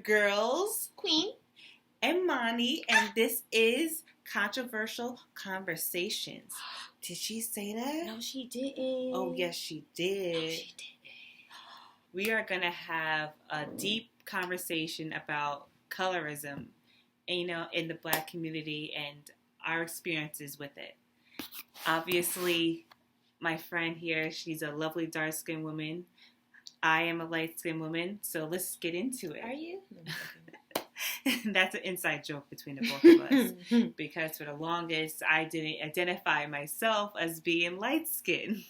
girls, Queen, and Moni, and this is Controversial Conversations. Did she say that? No, she didn't. Oh, yes, she did. No, she didn't. We are going to have a deep conversation about colorism, in the Black community and our experiences with it. Obviously, my friend here, she's a lovely dark-skinned woman. I am a light-skinned woman, so let's get into it. Are you? That's an inside joke between the both of us. Because for the longest, I didn't identify myself as being light-skinned.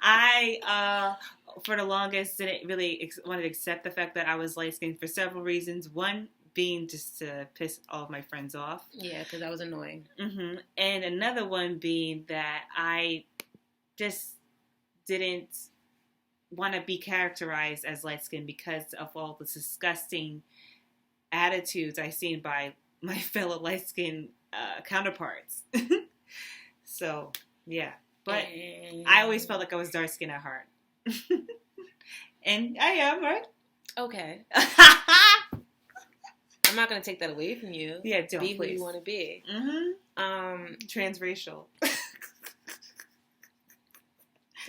I, for the longest, didn't really want to accept the fact that I was light-skinned for several reasons. One being just to piss all of my friends off. Yeah, because that was annoying. Mm-hmm. And another one being that I just didn't want to be characterized as light-skinned because of all the disgusting attitudes I've seen by my fellow light-skinned counterparts. So, yeah. But I always felt like I was dark-skinned at heart. And I am, right? Okay. I'm not going to take that away from you. Yeah, don't, be please. Who you want to be. Mm-hmm. Transracial.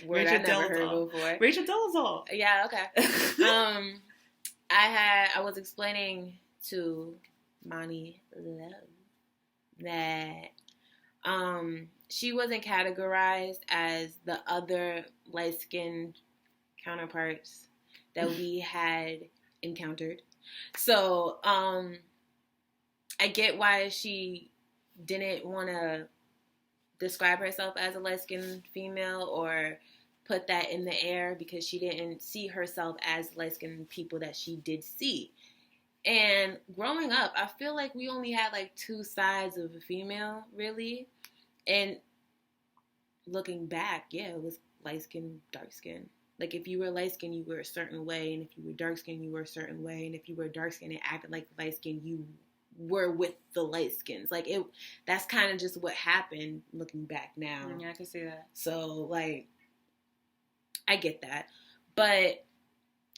Word I never heard before. Rachel Dolezal. Yeah, okay. I was explaining to Moni Love that she wasn't categorized as the other light-skinned counterparts that we had encountered. So, I get why she didn't want to describe herself as a light-skinned female or put that in the air because she didn't see herself as light-skinned people that she did see. And growing up, I feel like we only had like two sides of a female, really. And looking back, yeah, it was light-skinned, dark-skinned. Like, if you were light-skinned, you were a certain way. And if you were dark-skinned, you were a certed way. And if you were dark-skinned and acted like light-skinned, you were with the light-skins. Like, that's kind of just what happened looking back now. Yeah, I can see that. So, like, I get that. But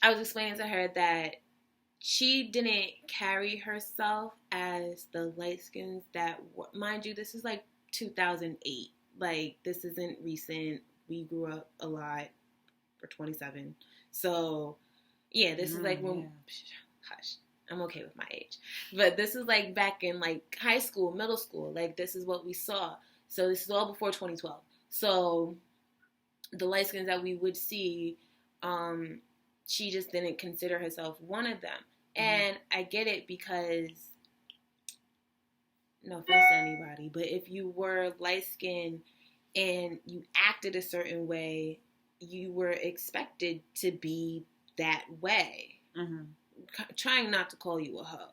I was explaining to her that she didn't carry herself as the light-skins that, mind you, this is like 2008. Like, this isn't recent. We grew up a lot. We're 27. So, yeah, this is like when... Yeah. Hush. I'm okay with my age. But this is like back in like high school, middle school. Like, this is what we saw. So, this is all before 2012. So, the light skins that we would see, she just didn't consider herself one of them. Mm-hmm. And I get it because, no offense to anybody, but if you were light skinned and you acted a certain way, you were expected to be that way. Mm-hmm. Trying not to call you a hoe.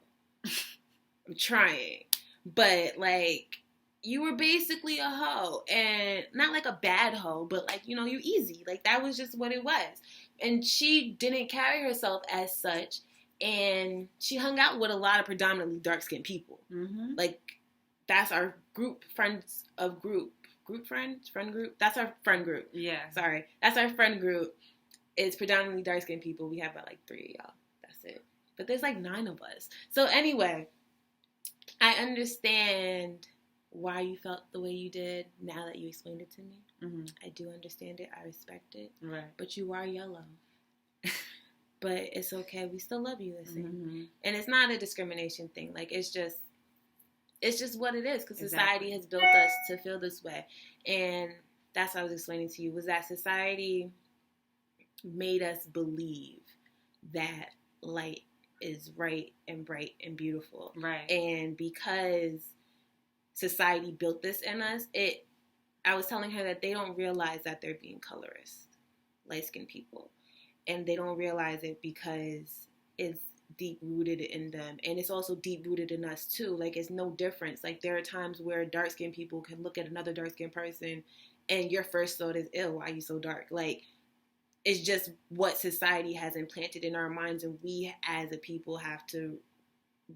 I'm trying. But, like, you were basically a hoe. And not like a bad hoe, but, like, you know, you're easy. Like, that was just what it was. And she didn't carry herself as such. And she hung out with a lot of predominantly dark-skinned people. Mm-hmm. Like, that's our group, friends of group. Friend group? That's our friend group. Yeah. Sorry. That's our friend group. It's predominantly dark-skinned people. We have about, like, 3 of y'all. That's it. But there's, like, 9 of us. So, anyway, I understand why you felt the way you did now that you explained it to me. Mm-hmm. I do understand it. I respect it. Right. But you are yellow. But it's okay. We still love you the same. Mm-hmm. And it's not a discrimination thing. Like, it's just what it is. Because society has built us to feel this way. And that's what I was explaining to you, was that society made us believe that light is right and bright and beautiful. Right. And because society built this in us, I was telling her that they don't realize that they're being colorist, light-skinned people. And they don't realize it because it's deep-rooted in them. And it's also deep-rooted in us, too. Like, it's no difference. Like, there are times where dark-skinned people can look at another dark-skinned person and your first thought is, ew, why are you so dark? Like, it's just what society has implanted in our minds, and we as a people have to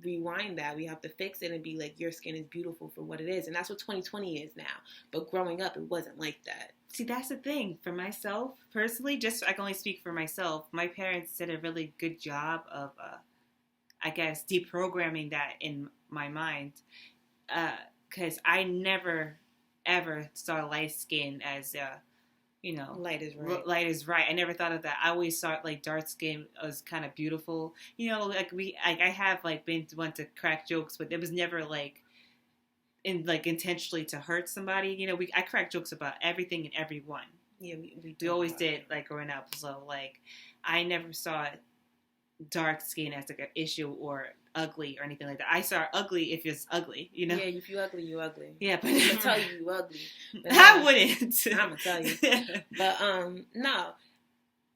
rewind that. We have to fix it and be like, your skin is beautiful for what it is. And that's what 2020 is now. But growing up, it wasn't like that. See, that's the thing. For myself, personally, just I can only speak for myself. My parents did a really good job of, I guess, deprogramming that in my mind. Because I never, ever saw light skin as, Light is right. light is right. I never thought of that. I always saw like dark skin as kind of beautiful. Like I have like been one to crack jokes, but it was never like intentionally to hurt somebody. I crack jokes about everything and everyone. Yeah, we always did like growing up. So like I never saw dark skin as like an issue or ugly or anything like that. I saw ugly if it's ugly. Yeah, if you ugly, you ugly. Yeah, but I'm gonna tell you ugly. I wouldn't. I'm gonna tell you. But no.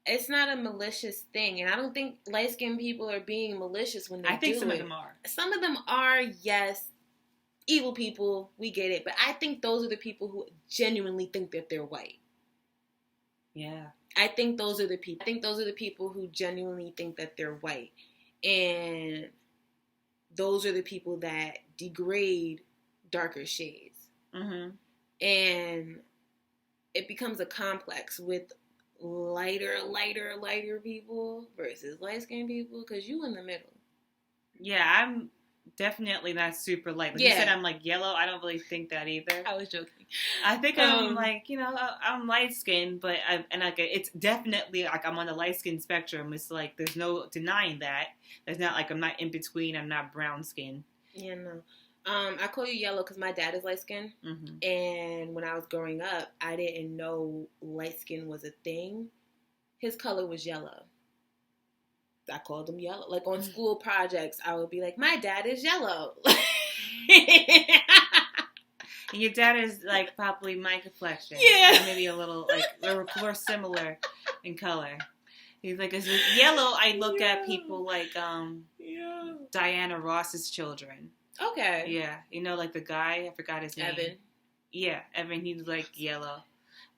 It's not a malicious thing, and I don't think light-skinned people are being malicious when they do it. I think some of them are. Some of them are, yes. Evil people, we get it. But I think those are the people who genuinely think that they're white. Yeah. I think those are the people who genuinely think that they're white. And those are the people that degrade darker shades. Mm-hmm. And it becomes a complex with lighter people versus light-skinned people, because you in the middle. Yeah, I'm definitely not super light. Like you said, I'm like yellow. I don't really think that either. I was joking. I think I'm like, I'm light skinned, but it's definitely like I'm on the light skin spectrum. It's like there's no denying that. It's not like I'm not in between. I'm not brown skin. Yeah, no. I call you yellow because my dad is light skinned, and when I was growing up, I didn't know light skin was a thing. His color was yellow. I called him yellow. Like on school projects, I would be like, my dad is yellow. And your dad is like probably my complexion. Yeah. Or maybe a little like we're similar in color. He's like, with yellow, I look at people like Diana Ross's children. Okay. Yeah. Like the guy, I forgot his name. Evan. Yeah, Evan, he's like yellow.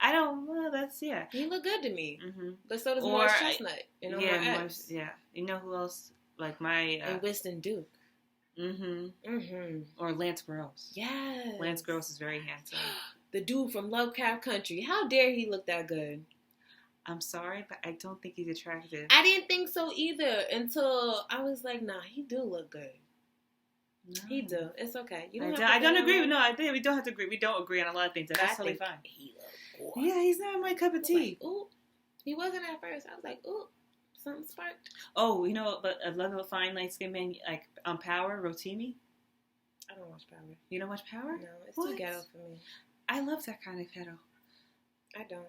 I don't know, He looked good to me. Mm-hmm. But so does Morris Chestnut. Yeah. You know who else? Like my... and Winston Duke. Or Lance Gross. Yes. Lance Gross is very handsome. The dude from Lovecraft Country. How dare he look that good? I'm sorry, but I don't think he's attractive. I didn't think so either until I was like, nah, he do look good. No. He do. It's okay. I don't agree. No, I think we don't have to agree. We don't agree on a lot of things. That's totally fine. He looked good. Yeah, he's not my cup of tea. Like, ooh. He wasn't at first. I was like, ooh, something sparked. Oh, but I love a fine light skinned man like on Power, Rotimi. I don't watch Power. You don't watch Power? No, it's too ghetto for me. I love that kind of ghetto. I don't.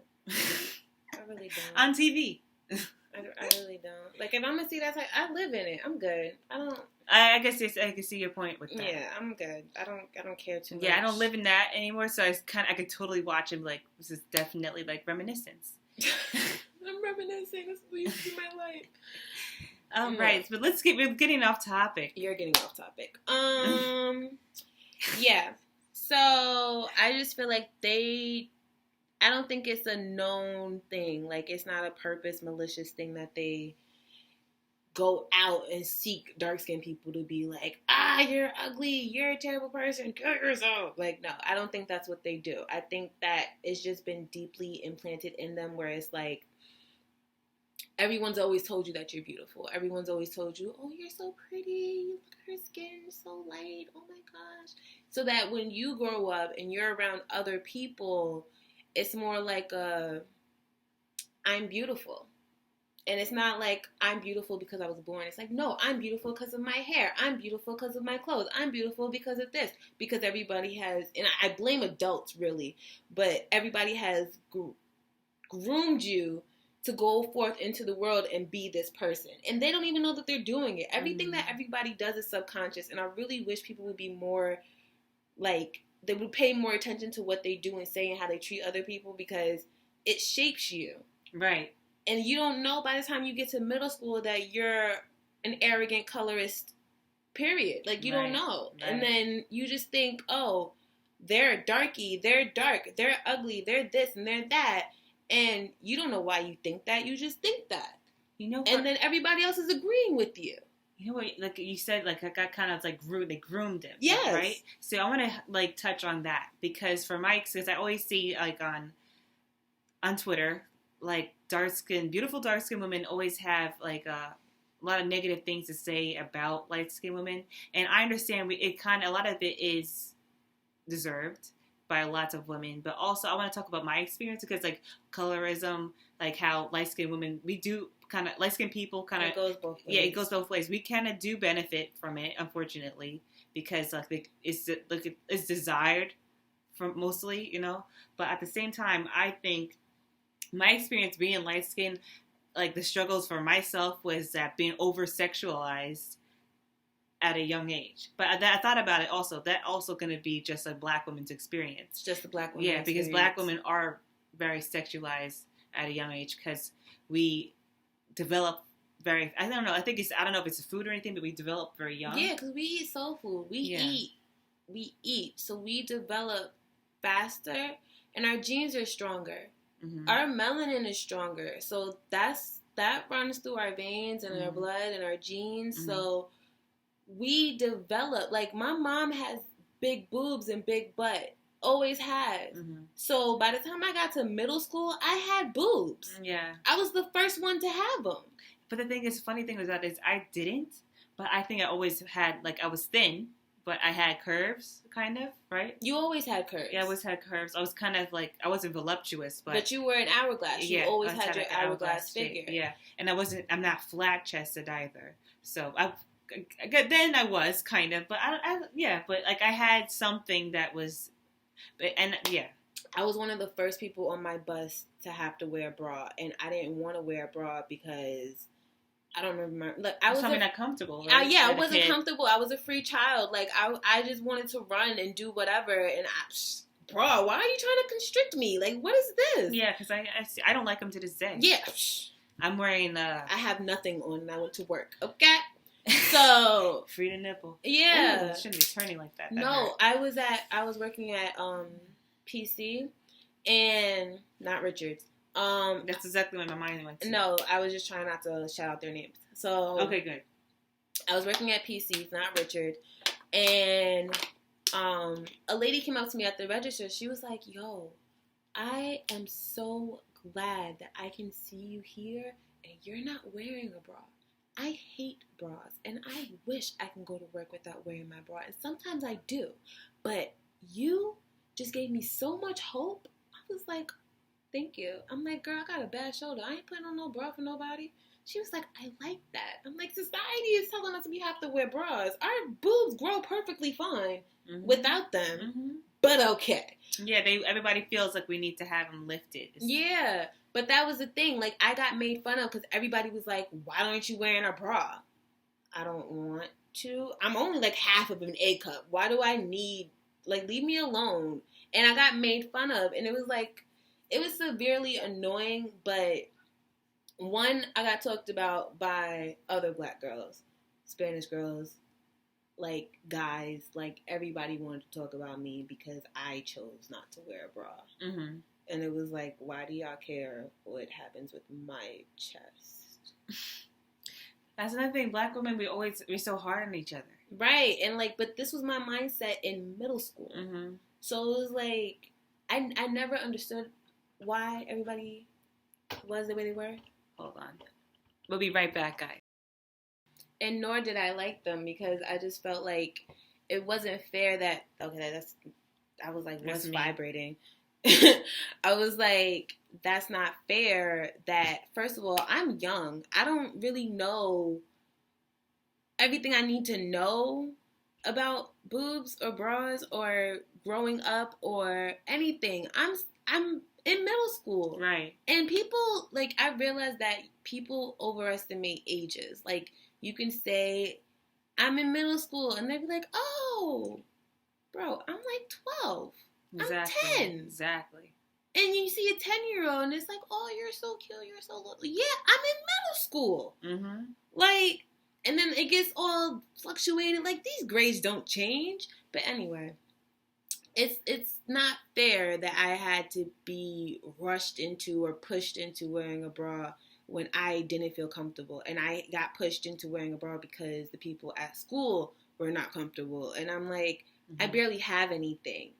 I really don't. On TV. I really don't. Like, if I'm going to see that type, I live in it. I'm good. I don't. I guess I can see your point with that. Yeah, I'm good. I don't care too much. Yeah, I don't live in that anymore, so I could totally watch him. Like, this is definitely like reminiscence. I'm reminiscing. This used to be my life. Right, but we're getting off topic. You're getting off topic. Yeah. So I just feel like I don't think it's a known thing. Like, it's not a purpose, malicious thing that they go out and seek dark-skinned people to be like, you're ugly, you're a terrible person, kill yourself. Like, no, I don't think that's what they do. I think that it's just been deeply implanted in them where it's like, everyone's always told you that you're beautiful. Everyone's always told you, oh, you're so pretty, look at her skin, so light, oh my gosh. So that when you grow up and you're around other people, it's more like I'm beautiful. And it's not like I'm beautiful because I was born. It's like, no, I'm beautiful because of my hair. I'm beautiful because of my clothes. I'm beautiful because of this. Because everybody has, and I blame adults really, but everybody has groomed you to go forth into the world and be this person. And they don't even know that they're doing it. Everything that everybody does is subconscious. And I really wish people would be more like, they would pay more attention to what they do and say and how they treat other people, because it shapes you. Right. And you don't know by the time you get to middle school that you're an arrogant colorist, period. Like, you don't know. Right. And then you just think, oh, they're a darky, they're dark, they're ugly, they're this and they're that. And you don't know why you think that. You just think that. You know what? And then everybody else is agreeing with you. You know what? Like you said, like I got kind of like they groomed him. Yes. Right? So I want to like touch on that because because I always see like on on Twitter, like beautiful dark skin women always have like a lot of negative things to say about light skinned women, and I understand a lot of it is deserved by lots of women, but also I want to talk about my experience because like colorism, like how light skinned women, we do kind of light skinned people kind of it goes both ways. Yeah, it goes both ways. We kind of do benefit from it, unfortunately, because like it's desired from mostly, but at the same time, I think my experience being light skinned, like the struggles for myself was that being over sexualized at a young age. But I thought about it also. That also going to be just a black woman's experience. Just a black woman. Yeah, because black women are very sexualized at a young age because we develop very. I don't know. I don't know if it's a food or anything, but we develop very young. Yeah, because we eat soul food. We eat, so we develop faster, and our genes are stronger. Mm-hmm. Our melanin is stronger, so that runs through our veins and our blood and our genes. Mm-hmm. So we develop, like my mom has big boobs and big butt, always has. Mm-hmm. So by the time I got to middle school, I had boobs. Yeah, I was the first one to have them. But the funny thing was that I didn't. But I think I always had, like, I was thin, but I had curves, kind of, right? You always had curves. Yeah, I always had curves. I was kind of like, I wasn't voluptuous, but you were an hourglass. You always had your hourglass figure. Yeah, and I'm not flat chested either. So then I was kind of, but but like I had something that was, and yeah. I was one of the first people on my bus to have to wear a bra, and I didn't want to wear a bra because I don't remember. Like, I was not comfortable. Right? I wasn't comfortable. I was a free child. Like I just wanted to run and do whatever. And bra, why are you trying to constrict me? Like, what is this? Yeah, because I don't like them to this day. Yeah, I'm wearing. I have nothing on, and I went to work. Okay. So free to nipple. Yeah. Ooh, it shouldn't be turning like that. No, hurt. I was working at PC and not Richards. That's exactly what my mind went to. No, I was just trying not to shout out their names. So okay, good. I was working at PC's, not Richard, and a lady came up to me at the register. She was like, "Yo, I am so glad that I can see you here, and you're not wearing a bra. I hate bras, and I wish I can go to work without wearing my bra, and sometimes I do, but you just gave me so much hope." I was like, thank you. I'm like, girl, I got a bad shoulder. I ain't putting on no bra for nobody. She was like, I like that. I'm like, society is telling us we have to wear bras. Our boobs grow perfectly fine without them, but okay. Yeah, everybody feels like we need to have them lifted. Yeah, but that was the thing. Like, I got made fun of because everybody was like, why aren't you wearing a bra? I don't want to. I'm only like half of an A cup. Why do I need, like, leave me alone? And I got made fun of, and it was like, it was severely annoying, but one, I got talked about by other black girls, Spanish girls, like guys, like everybody wanted to talk about me because I chose not to wear a bra. Mm-hmm. And it was like, why do y'all care what happens with my chest? That's another thing. Black women, we're so hard on each other. Right. And like, but this was my mindset in middle school. Mm-hmm. So it was like, I never understood why everybody was the way they were. Hold on. We'll be right back, guys. And nor did I like them because I just felt like it wasn't fair that, okay, I was like, what's vibrating? I was like, that's not fair that, first of all, I'm young. I don't really know everything I need to know about boobs or bras or growing up or anything. I'm in middle school. Right. And people, like, I realized that people overestimate ages. Like, you can say, I'm in middle school, and they'd be like, oh, bro, I'm like 12. Exactly. I'm 10. Exactly. And you see a 10-year-old, and it's like, oh, you're so cute, you're so little. Yeah, I'm in middle school. Mm-hmm. Like, and then it gets all fluctuated. Like, these grades don't change. But anyway, it's not fair that I had to be rushed into or pushed into wearing a bra when I didn't feel comfortable. And I got pushed into wearing a bra because the people at school were not comfortable. And I'm like, I barely have anything.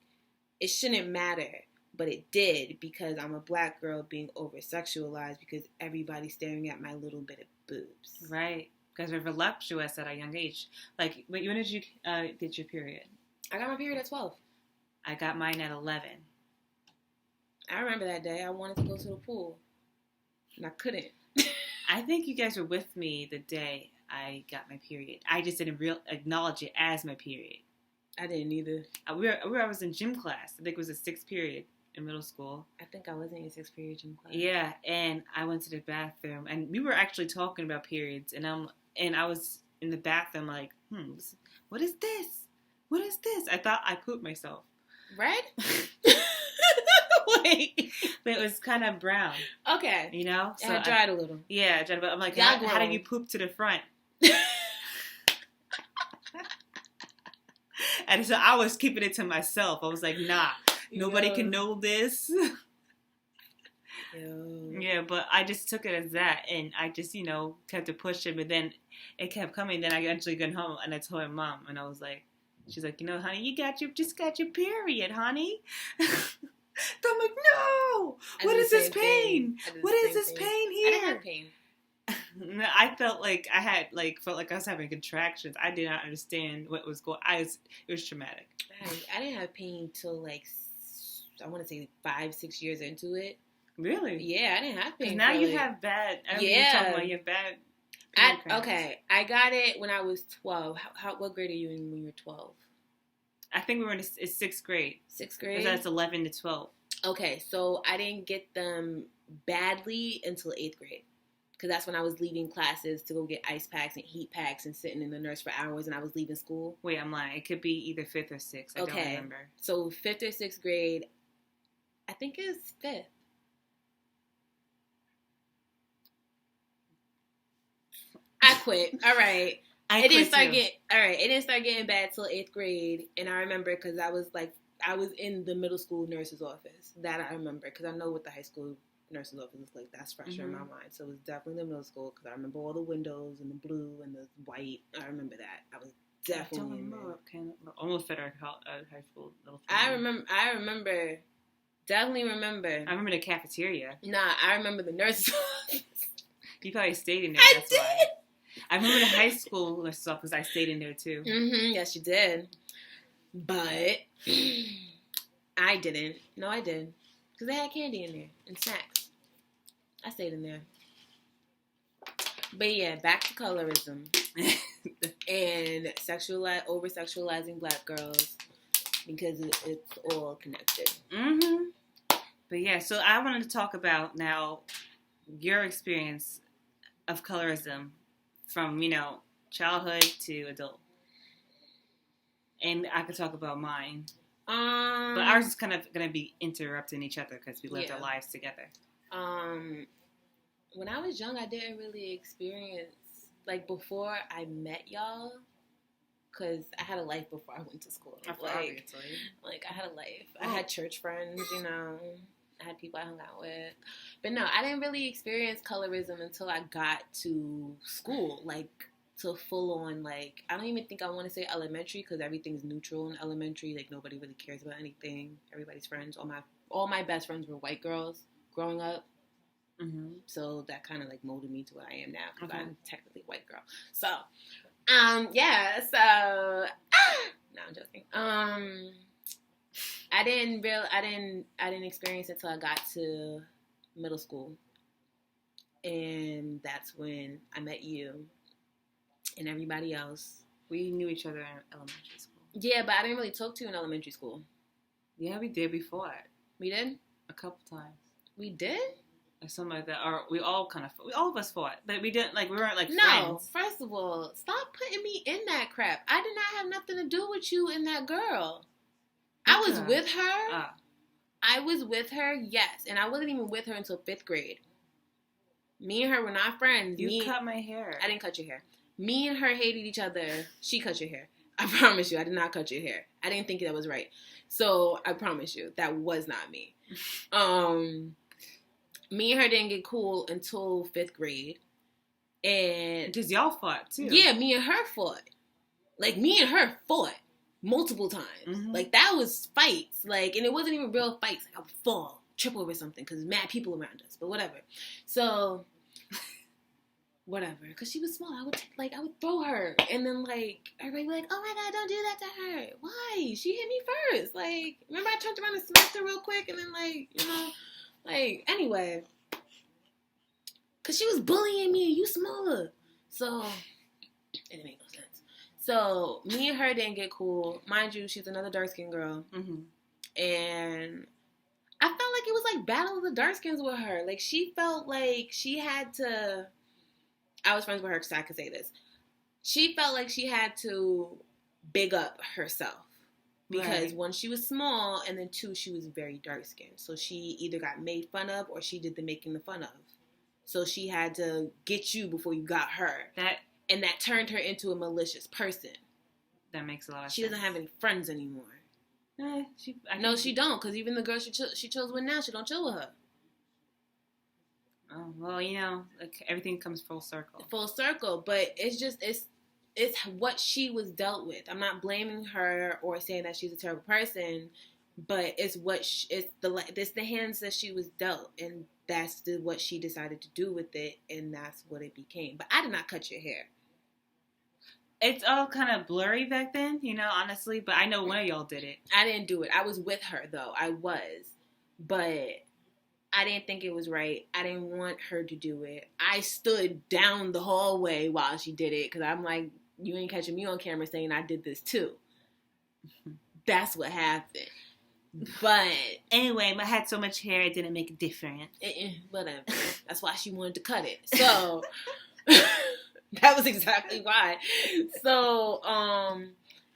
It shouldn't matter. but it did because I'm a black girl being over-sexualized because everybody's staring at my little bit of boobs. Right. Because we're voluptuous at a young age. Like, when did you get your period? I got my period at 12. I got mine at 11. I remember that day. I wanted to go to the pool, and I couldn't. I think you guys were with me the day I got my period. I just didn't acknowledge it as my period. I didn't either. I was in gym class. I think it was a 6th period in middle school. I think I was in your 6th period gym class. Yeah, and I went to the bathroom, and we were actually talking about periods, and I was in the bathroom like, what is this? What is this? I thought I pooped myself. Red? Wait. But it was kind of brown. Okay. You know? So it dried a little. Yeah, it dried, but I'm like, how did you poop to the front? And so I was keeping it to myself. I was like, nah, nobody can know this. Yeah, but I just took it as that, and I just, kept it pushing, but then it kept coming. Then I eventually got home, and I told my mom, and I was like, she's like, honey, you just got your period, honey. I'm like, no, what is this pain? What is this pain here? I didn't have pain. I felt like I was having contractions. I did not understand what was going on. It was traumatic. I didn't have pain till I want to say 5-6 years into it. Really? Yeah, I didn't have pain. Now you have bad. You're talking about you have bad. Okay, I got it when I was 12. What grade are you in when you were 12? I think we were in 6th grade. 6th grade? That's 11 to 12. Okay, so I didn't get them badly until 8th grade. Because that's when I was leaving classes to go get ice packs and heat packs and sitting in the nurse for hours, and I was leaving school. Wait, I'm lying. It could be either 5th or 6th. I don't remember. So 5th or 6th grade, I think it's 5th. I quit. All right. It didn't start getting bad till 8th grade, and I remember because I was in the middle school nurse's office. That I remember because I know what the high school nurse's office is like. That's fresher in my mind. So it was definitely the middle school because I remember all the windows and the blue and the white. I remember that. I was definitely in there. Almost at our high school. I remember. Definitely remember. I remember the cafeteria. Nah, I remember the nurse's office. You probably stayed in there. I did. Why. I remember the high school nurse's office. I stayed in there too. Mm-hmm. Yes, you did. But I didn't. No, I did. Because they had candy in there and snacks. I stayed in there. But yeah, back to colorism. And over-sexualizing black girls because it's all connected. Mm-hmm. But yeah, so I wanted to talk about now your experience of colorism from, childhood to adult. And I could talk about mine. But ours is kind of going to be interrupting each other because we lived our lives together. When I was young, I didn't really experience, before I met y'all, because I had a life before I went to school. Obviously. I had a life. I had church friends, I had people I hung out with. But no, I didn't really experience colorism until I got to school, to full on, I don't even think I want to say elementary because everything's neutral in elementary. Nobody really cares about anything. Everybody's friends. All my best friends were white girls growing up. Mm-hmm. So that kind of molded me to what I am now because I'm technically a white girl. So, yeah. So, no, I'm joking. I didn't experience it until I got to middle school, and that's when I met you and everybody else. We knew each other in elementary school. Yeah, but I didn't really talk to you in elementary school. Yeah, we did before it. We did? A couple times. We did? Or something like that. Or all of us fought. But we didn't, we weren't, friends. No, first of all, stop putting me in that crap. I did not have nothing to do with you and that girl. I was with her. I was with her, yes. And I wasn't even with her until 5th grade. Me and her were not friends. You cut my hair. I didn't cut your hair. Me and her hated each other. She cut your hair. I promise you, I did not cut your hair. I didn't think that was right. So I promise you, that was not me. Me and her didn't get cool until 5th grade. And because y'all fought, too. Yeah, me and her fought. Me and her fought. multiple times. Mm-hmm. Like, that was fights. Like, and it wasn't even real fights. Like, I would fall, trip over something because mad people around us. But whatever. So, whatever. Because she was small. I would throw her. And then, like, everybody would be like, oh my God, don't do that to her. Why? She hit me first. Like, remember I turned around and smacked her real quick? And then, like, you know, like, anyway. Because she was bullying me. You smaller. So, it didn't make no sense. So, me and her didn't get cool. Mind you, she's another dark-skinned girl. Mm-hmm. And I felt like it was like Battle of the Dark-Skins with her. Like, she felt like she had to... I was friends with her, so I could say this. She felt like she had to big up herself. Because one, she was small, and then two, she was very dark-skinned. So she either got made fun of, or she did the making the fun of. So she had to get you before you got her. And that turned her into a malicious person. That makes a lot of sense. She doesn't have any friends anymore. No, she don't, because even the girl she chose with now, she don't chill with her. Oh, well, you know, like, everything comes full circle. Full circle, but it's what she was dealt with. I'm not blaming her or saying that she's a terrible person, but it's the hands that she was dealt, and that's what she decided to do with it, and that's what it became. But I did not cut your hair. It's all kind of blurry back then, you know, honestly, but I know one of y'all did it. I didn't do it. I was with her, though. I was. But I didn't think it was right. I didn't want her to do it. I stood down the hallway while she did it, because I'm like, you ain't catching me on camera saying I did this, too. That's what happened. But anyway, I had so much hair, it didn't make a difference. Whatever. That's why she wanted to cut it. So... That was exactly why. So,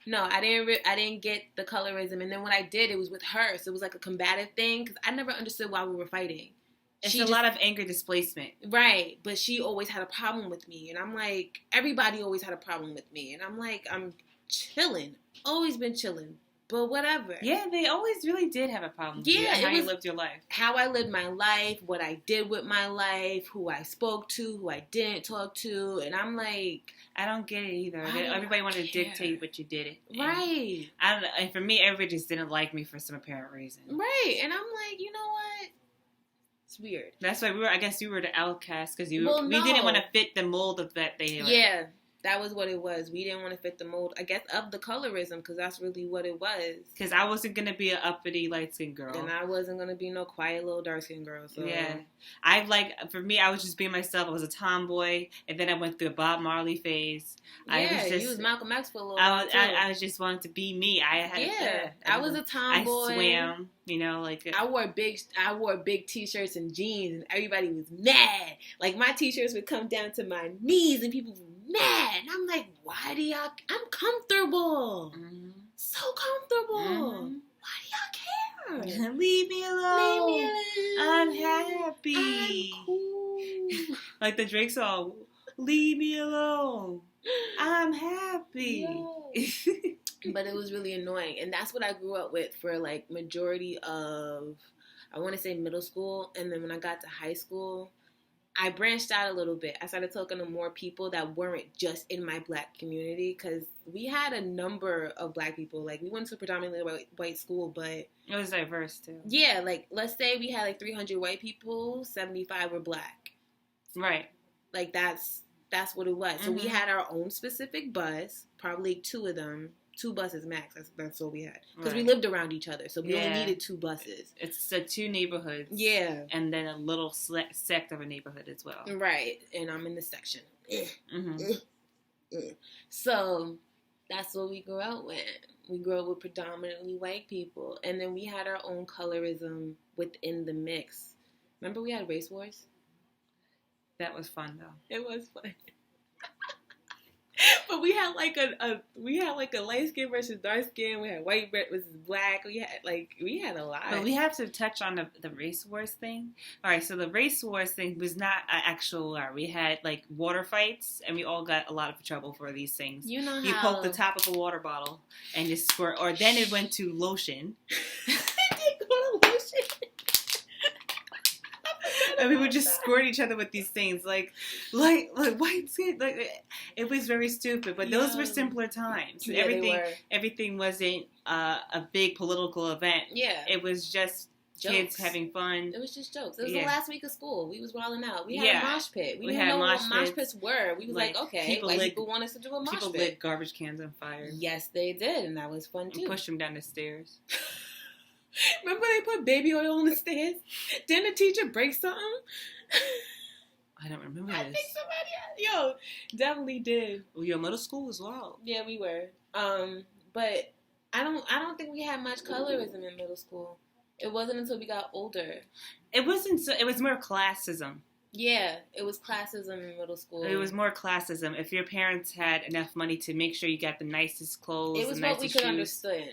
no, I didn't get the colorism. And then when I did, it was with her. So it was like a combative thing, because I never understood why we were fighting. It's a lot of anger displacement. Right. But she always had a problem with me. And I'm like, everybody always had a problem with me. And I'm like, I'm chilling. Always been chilling. But whatever. Yeah, they always really did have a problem with you and how you lived your life. How I lived my life, what I did with my life, who I spoke to, who I didn't talk to. And I'm like... I don't get it either. Everybody wanted to dictate what you did it. Right. I don't know. And for me, everybody just didn't like me for some apparent reason. Right. And I'm like, you know what? It's weird. That's why we were the outcast, because we didn't want to fit the mold of that they had. Yeah. That was what it was. We didn't want to fit the mold, I guess, of the colorism, because that's really what it was. Because I wasn't going to be an uppity, light-skinned girl. And I wasn't going to be no quiet little dark-skinned girl. So. Yeah. For me, I was just being myself. I was a tomboy, and then I went through a Bob Marley phase. Yeah, you was Malcolm X for a little while, too. I was just wanting to be me. I was a tomboy. I swam, you know, like... I wore big t-shirts and jeans, and everybody was mad. Like, my t-shirts would come down to my knees, and people were mad. And I'm like, why do y'all... I'm comfortable. Mm-hmm. So comfortable. Mm-hmm. Why do y'all care? Leave me alone. I'm happy. I'm cool. Like the Drake song, leave me alone. I'm happy. Yes. But it was really annoying. And that's what I grew up with for, like, majority of, I want to say middle school. And then when I got to high school, I branched out a little bit. I started talking to more people that weren't just in my black community, because we had a number of black people. Like, we went to a predominantly white school, but... It was diverse, too. Yeah, like, let's say we had, like, 300 white people, 75 were black. Right. Like, that's what it was. Mm-hmm. So we had our own specific bus, probably two of them. 2 buses max. That's what we had. Because we lived around each other. So we only needed 2 buses. It's 2 neighborhoods. Yeah. And then a little sect of a neighborhood as well. Right. And I'm in the section. Mm-hmm. So that's what we grew up with. We grew up with predominantly white people. And then we had our own colorism within the mix. Remember we had race wars? That was fun, though. It was fun. But we had like a light skin versus dark skin. We had white versus black. We had a lot. But we have to touch on the race wars thing. All right, so the race wars thing was not an actual war. We had like water fights, and we all got a lot of trouble for these things. You know you poke the top of a water bottle and just squirt, or then it went to lotion. It did go to lotion. And we would just squirt each other with these things, like white skin. Like it was very stupid, but those were simpler times. Yeah, Everything wasn't a big political event. Yeah, it was just jokes. Kids having fun. It was just jokes. It was the last week of school. We was wilding out. We had a mosh pit. We didn't had know what mosh pits were. We was like okay, people want us to do a mosh pit. People lit garbage cans on fire. Yes, they did, and that was fun too. And pushed them down the stairs. Remember they put baby oil on the stairs? Didn't the teacher break something? I don't remember I this. think somebody, definitely did. Well, your middle school as well. Yeah, we were. But I don't think we had much colorism in middle school. It wasn't until we got older. It wasn't. It was more classism. Yeah, it was classism in middle school. It was more classism. If your parents had enough money to make sure you got the nicest clothes, it was what we could understand.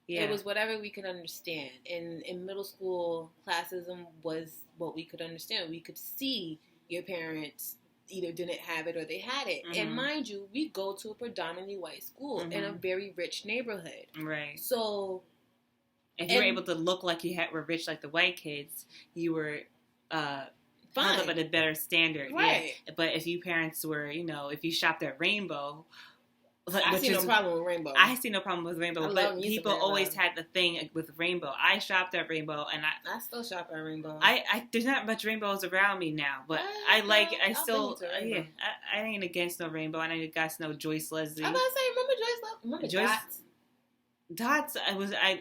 Yeah. It was whatever we could understand. And in middle school, classism was what we could understand. We could see your parents either didn't have it or they had it. Mm-hmm. And mind you, we go to a predominantly white school in a very rich neighborhood. Right. So if you were able to look like were rich like the white kids, you were held up at a better standard. Right. Yeah. But if you parents were, if you shopped at Rainbow, I see no problem with Rainbow. I see no problem with Rainbow, but people always had the thing with Rainbow. I shopped at Rainbow, and I still shop at Rainbow. There's not much rainbows around me now, but I ain't against no Rainbow. I ain't against no Joyce Leslie. I'm about to say, remember Joyce Leslie? Remember Dots? Dots,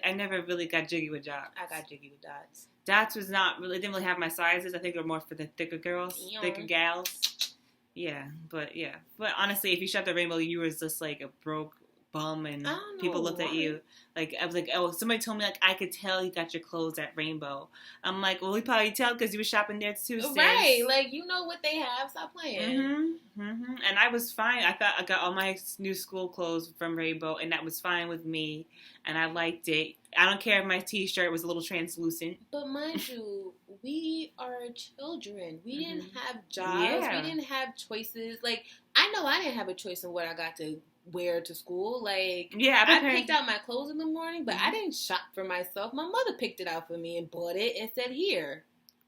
I never really got jiggy with Dots. I got jiggy with Dots. Dots was didn't really have my sizes. I think they were more for the thicker girls, thicker gals. Yeah, but honestly, if you shopped at Rainbow, you was just like a broke bum, and people looked at you like, I was like, oh, somebody told me like I could tell you got your clothes at Rainbow. I'm like, well, we probably tell because you were shopping there too, sis. Right? Like you know what they have. Stop playing. And I was fine. I thought I got all my new school clothes from Rainbow, and that was fine with me, and I liked it. I don't care if my T-shirt was a little translucent. But mind you, we are children. We didn't have jobs. Yeah. We didn't have choices. Like, I know I didn't have a choice in what I got to wear to school. Like, I picked out my clothes in the morning, but I didn't shop for myself. My mother picked it out for me and bought it and said, here.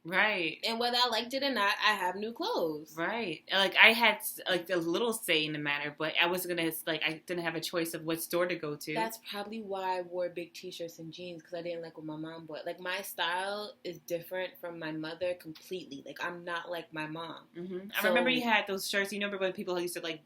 Right. And whether I liked it or not, I have new clothes. Right. Like, I had, like, a little say in the matter, but I wasn't going to, like, I didn't have a choice of what store to go to. That's probably why I wore big T-shirts and jeans, because I didn't like what my mom bought. Like, my style is different from my mother completely. Like, I'm not like my mom. Mm-hmm. I remember you had those shirts. You remember when people used to, like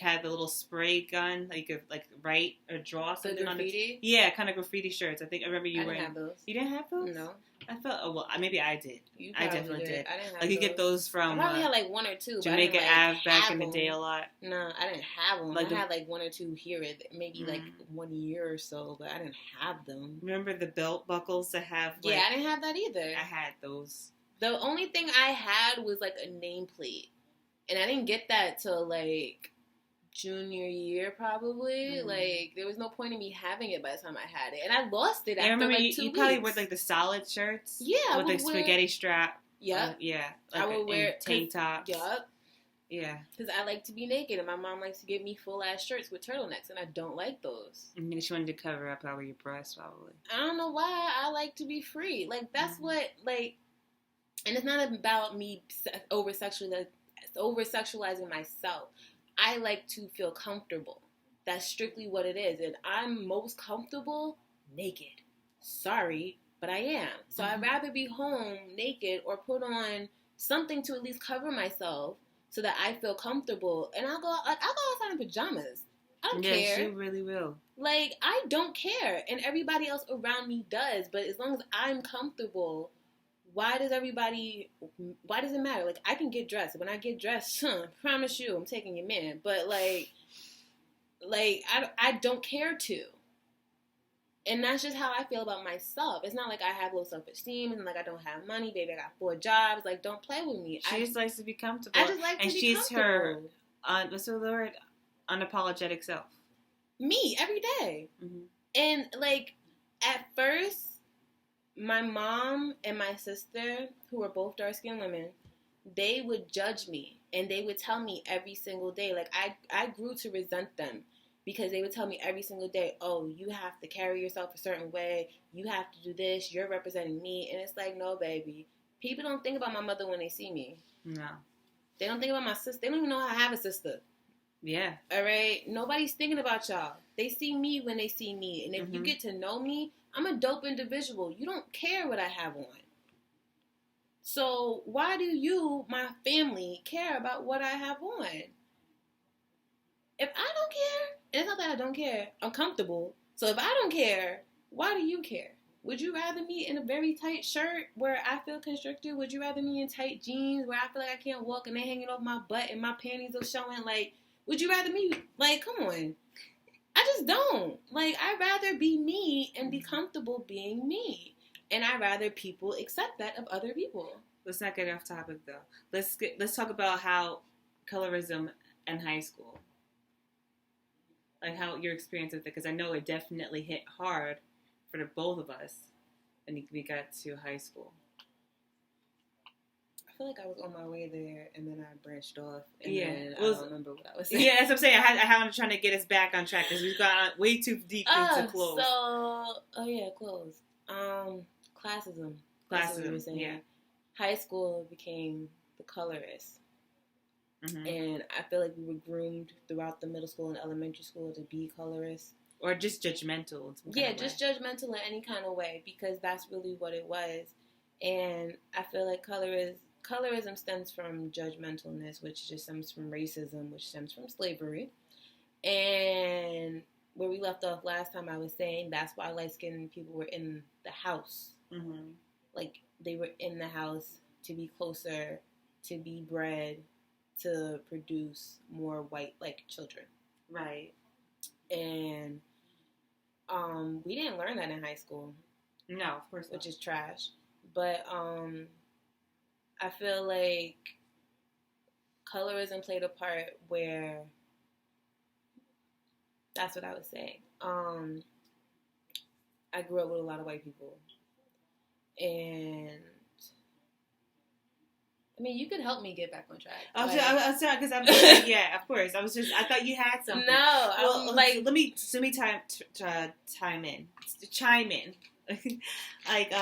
had the little spray gun, like you could write or draw something the graffiti? on it. Yeah, kind of graffiti shirts. I remember you wearing. I didn't have those. You didn't have those? No. I felt. Oh well, maybe I did. I definitely did. I didn't have like you get those from. I probably had like one or two. Jamaica Ave back in the day a lot. No, I didn't have them. I had like one or two here, maybe like 1 year or so, but I didn't have them. Remember the belt buckles to have? Yeah, I didn't have that either. I had those. The only thing I had was like a nameplate, and I didn't get that till like junior year probably. Like there was no point in me having it by the time I had it, and I lost it after remember like 2 you weeks. Probably wore like the solid shirts, with the spaghetti strap. Yeah, yeah. Like I would wear tank tops. Yup. Yeah, because I like to be naked, and my mom likes to give me full ass shirts with turtlenecks, and I don't like those. I mean, she wanted to cover up over your breasts, probably. I don't know why. I like to be free. Like that's what like, and it's not about me over sexualizing myself. I like to feel comfortable. That's strictly what it is. And I'm most comfortable naked. Sorry, but I am. So I'd rather be home naked or put on something to at least cover myself so that I feel comfortable. And I'll go outside in pajamas. I don't care. Yes, you really will. Like, I don't care. And everybody else around me does. But as long as I'm comfortable, why does it matter? Like, I can get dressed. When I get dressed, promise you, I'm taking your man. But, like I don't care to. And that's just how I feel about myself. It's not like I have low self-esteem. It's not like I don't have money. Baby, I got 4 jobs. Like, don't play with me. She just likes to be comfortable. I just like to be comfortable. And she's her, what's the word? Unapologetic self. Me, every day. Mm-hmm. And, like, at first, my mom and my sister, who are both dark-skinned women, they would judge me. And they would tell me every single day. Like, I grew to resent them. Because they would tell me every single day, oh, you have to carry yourself a certain way. You have to do this. You're representing me. And it's like, no, baby. People don't think about my mother when they see me. No. They don't think about my sister. They don't even know I have a sister. Yeah. All right? Nobody's thinking about y'all. They see me when they see me. And if you get to know me, I'm a dope individual. You don't care what I have on. So why do you, my family, care about what I have on? If I don't care, and it's not that I don't care, I'm comfortable. So if I don't care, why do you care? Would you rather me in a very tight shirt where I feel constricted? Would you rather me in tight jeans where I feel like I can't walk and they're hanging off my butt and my panties are showing? Like, would you rather me, like, come on. I just don't. Like, I'd rather be me and be comfortable being me. And I'd rather people accept that of other people. Let's not get off topic, though. Let's talk about how colorism in high school. Like, how your experience with it. Because I know it definitely hit hard for the both of us when we got to high school. I feel like I was on my way there, and then I branched off, and then I don't remember what I was saying. Yeah, that's what I'm saying. I'm trying to get us back on track, because we've gone way too deep into clothes. Clothes. Classism. Classism, yeah. High school became the colorist. Mm-hmm. And I feel like we were groomed throughout the middle school and elementary school to be colorists. Or just judgmental. Yeah, just judgmental in any kind of way, because that's really what it was. And I feel like colorism stems from judgmentalness, which just stems from racism, which stems from slavery. And where we left off last time, I was saying that's why light-skinned people were in the house. Mm-hmm. Like, they were in the house to be closer, to be bred, to produce more white-like children. Right. And we didn't learn that in high school. No, of course not. Which is trash. But I feel like colorism played a part where, that's what I was saying. I grew up with a lot of white people. And I mean, you could help me get back on track. I'm sorry, because I'm yeah, of course. I thought you had something. No, well, like, let me chime in. Like,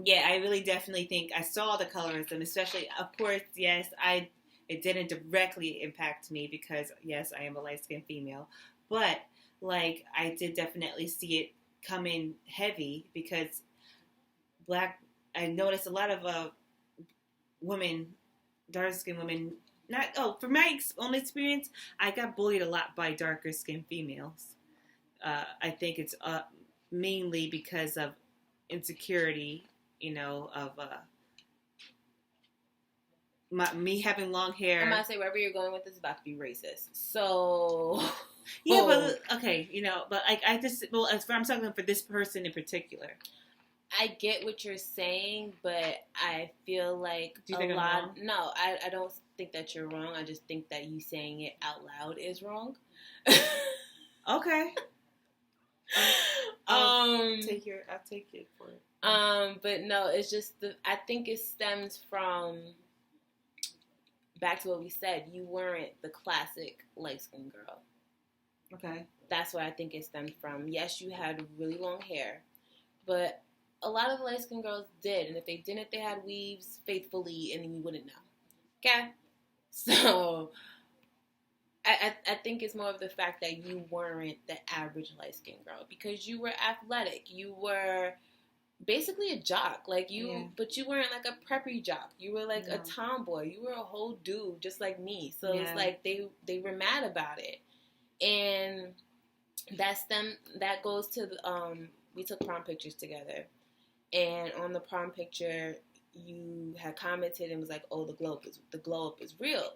yeah, I really definitely think I saw the colorism, especially, of course, yes, it didn't directly impact me because, yes, I am a light-skinned female, but, like, I did definitely see it come in heavy because I noticed a lot of women, dark-skinned women, from my own experience, I got bullied a lot by darker-skinned females. I think it's mainly because of insecurity, of me having long hair. I'm about to say, wherever you're going with this is about to be racist. So... Yeah, but, okay, but I just, well, I'm talking for this person in particular. I get what you're saying, but I feel like Do you think I'm wrong? No, I don't think that you're wrong. I just think that you saying it out loud is wrong. Okay. I'll take it for it. But no, it's just I think it stems from, back to what we said, you weren't the classic light-skinned girl. Okay. That's what I think it stemmed from. Yes, you had really long hair, but a lot of the light-skinned girls did, and if they didn't, they had weaves faithfully, and then you wouldn't know. Okay? So, I think it's more of the fact that you weren't the average light-skinned girl, because you were athletic. You were basically a jock, but you weren't like a preppy jock. You were like a tomboy. You were a whole dude, just like me. So it's like they were mad about it. And that goes to we took prom pictures together, and on the prom picture you had commented and was like, oh, the glow up is real.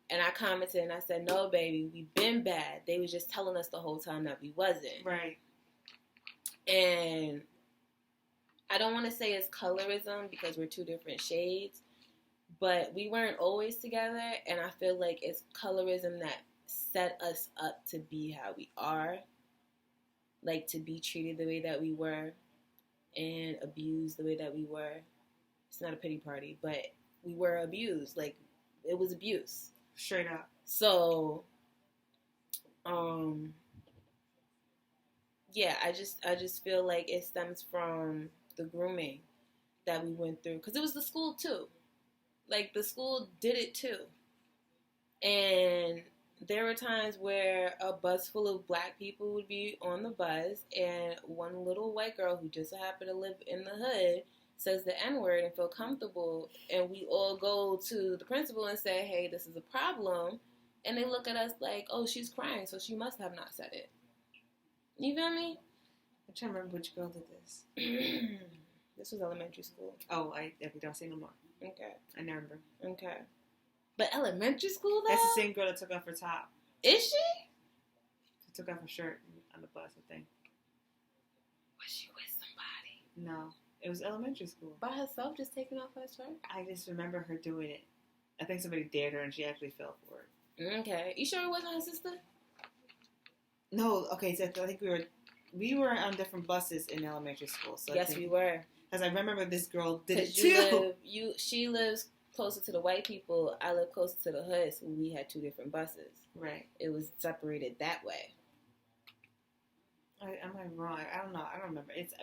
And I commented and I said, no, baby, we've been bad. They was just telling us the whole time that we wasn't. Right. And I don't want to say it's colorism because we're two different shades, but we weren't always together, and I feel like it's colorism that set us up to be how we are, like to be treated the way that we were and abused the way that we were. It's not a pity party, but we were abused. Like, it was abuse. Straight up. So, yeah, I just feel like it stems from the grooming that we went through. Because it was the school, too. Like, the school did it, too. And there were times where a bus full of black people would be on the bus, and one little white girl who just so happened to live in the hood says the N-word and feel comfortable, and we all go to the principal and say, hey, this is a problem, and they look at us like, oh, she's crying, so she must have not said it. You feel me? I'm trying to remember which girl did this. This was elementary school. Oh, I don't say no more. Okay. I never remember. Okay. But elementary school, though? That's the same girl that took off her top. Is she? She took off her shirt on the bus, I think. Was she with somebody? No. It was elementary school. By herself, just taking off her shirt? I just remember her doing it. I think somebody dared her and she actually fell for it. Okay. You sure it wasn't her sister? No, okay, so I think we were on different buses in elementary school. So yes, we were. Because I remember this girl did it too. She lives closer to the white people. I live closer to the hood, so we had two different buses. Right. It was separated that way. Am I wrong? I don't know. I don't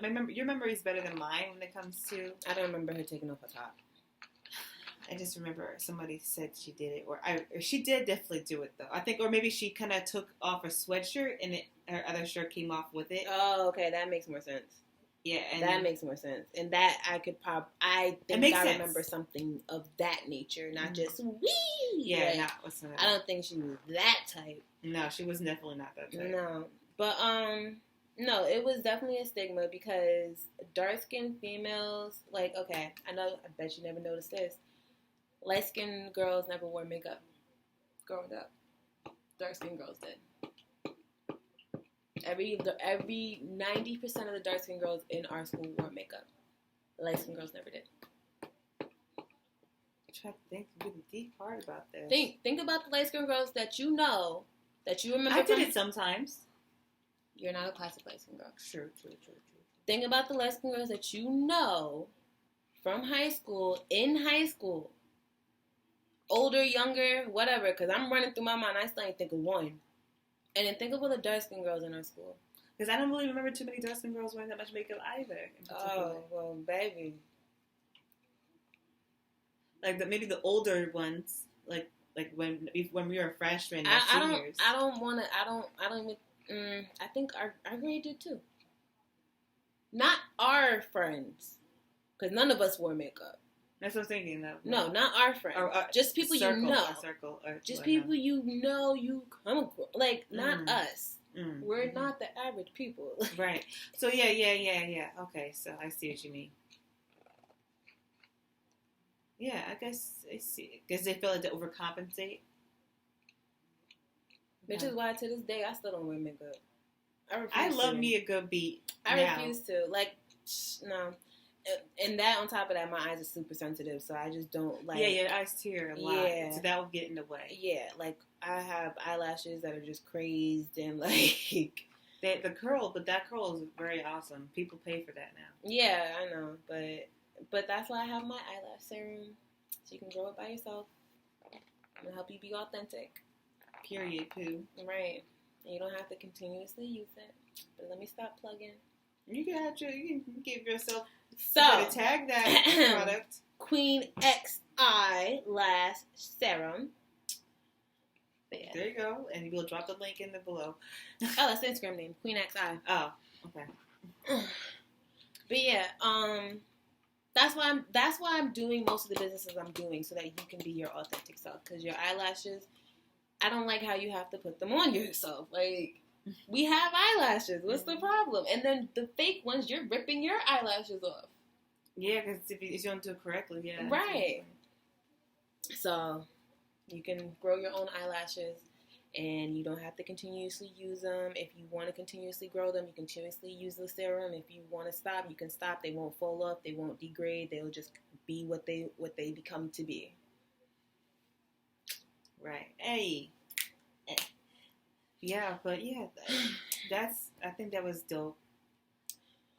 remember. Your memory is better than mine when it comes to. I don't remember her taking off her top. I just remember somebody said she did it, or she did definitely do it though. I think, or maybe she kind of took off her sweatshirt and her other shirt came off with it. Oh, okay, that makes more sense. Yeah, and that makes more sense, and that I could remember something of that nature, not just wee. Yeah, like, not whatsoever. I don't think she was that type. No, she was definitely not that type. No, but no, it was definitely a stigma because dark-skinned females, like, okay, I bet you never noticed this. Light-skinned girls never wore makeup growing up. Dark-skinned girls did. Every 90% of the dark-skinned girls in our school wore makeup. Light-skinned girls never did. I'm trying to think really deep hard about this. Think about the light-skinned girls that you know, that you remember. I did it sometimes. You're not a classic light-skinned girl. True. Think about the light-skinned girls that you know from high school, in high school. Older, younger, whatever, because I'm running through my mind. I still ain't think of one. And then think of all the dark-skinned girls in our school. Because I don't really remember too many dark-skinned girls wearing that much makeup either. Oh, well, baby. Like maybe the older ones, like when we were freshmen and seniors. I think our grade did too. Not our friends, because none of us wore makeup. That's what I'm thinking. No, not our friends. Just people you know. Just people you know you come across. Like, not us. We're not the average people. Right. So, yeah. Okay, so I see what you mean. Yeah, I guess I see. Because they feel like they overcompensate. Which is why to this day I still don't wear makeup. I love me a good beat. I refuse to. Like, no. And that, on top of that, my eyes are super sensitive, so I just don't like. Yeah, your eyes tear a lot, so that will get in the way. Yeah, like I have eyelashes that are just crazed and like. That curl is very awesome. People pay for that now. Yeah, I know, but that's why I have my eyelash serum, so you can grow it by yourself. I'm gonna help you be authentic. Period. Poo. Right, and you don't have to continuously use it. But let me stop plugging. You can give yourself. So, you gotta tag that product. Queen XI Lash Serum. Yeah. There you go, and we'll drop the link in the below. Oh, that's the Instagram name, Queen XI. Oh, okay. But yeah, that's why I'm doing most of the businesses I'm doing, so that you can be your authentic self. Because your eyelashes, I don't like how you have to put them on yourself. Like, we have eyelashes. What's the problem? And then the fake ones, you're ripping your eyelashes off. Yeah, because if you don't do it correctly, yeah. Right. So, you can grow your own eyelashes, and you don't have to continuously use them. If you want to continuously grow them, you continuously use the serum. If you want to stop, you can stop. They won't fall off. They won't degrade. They'll just be what they become to be. Right. Hey. Yeah, but yeah, I think that was dope.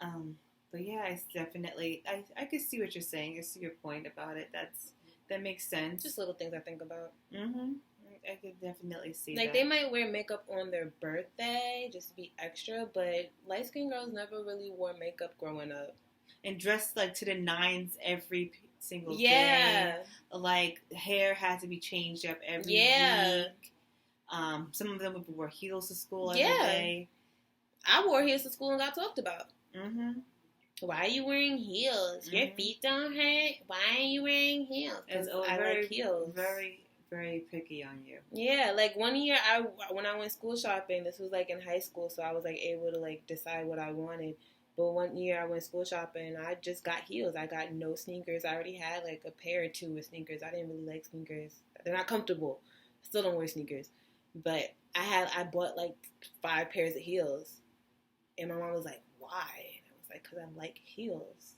But yeah, it's definitely, I could see what you're saying. I see your point about it. That makes sense. Just little things I think about. Mm-hmm. I could definitely see like, that. They might wear makeup on their birthday just to be extra, but light-skinned girls never really wore makeup growing up. And dressed like to the nines every single Yeah. day. Like hair had to be changed up every Yeah. week. Some of them would wear heels to school every Yeah. day. I wore heels to school and got talked about. Mm-hmm. Why are you wearing heels? Your feet don't hurt. Why are you wearing heels? Because I like heels. Very, very picky on you. Yeah, like one year when I went school shopping, this was like in high school, so I was like able to like decide what I wanted. But one year I went school shopping and I just got heels. I got no sneakers. I already had like a pair or two of sneakers. I didn't really like sneakers. They're not comfortable. I still don't wear sneakers. But I bought like 5 pairs of heels. And my mom was like, why? And I was like, because I like heels.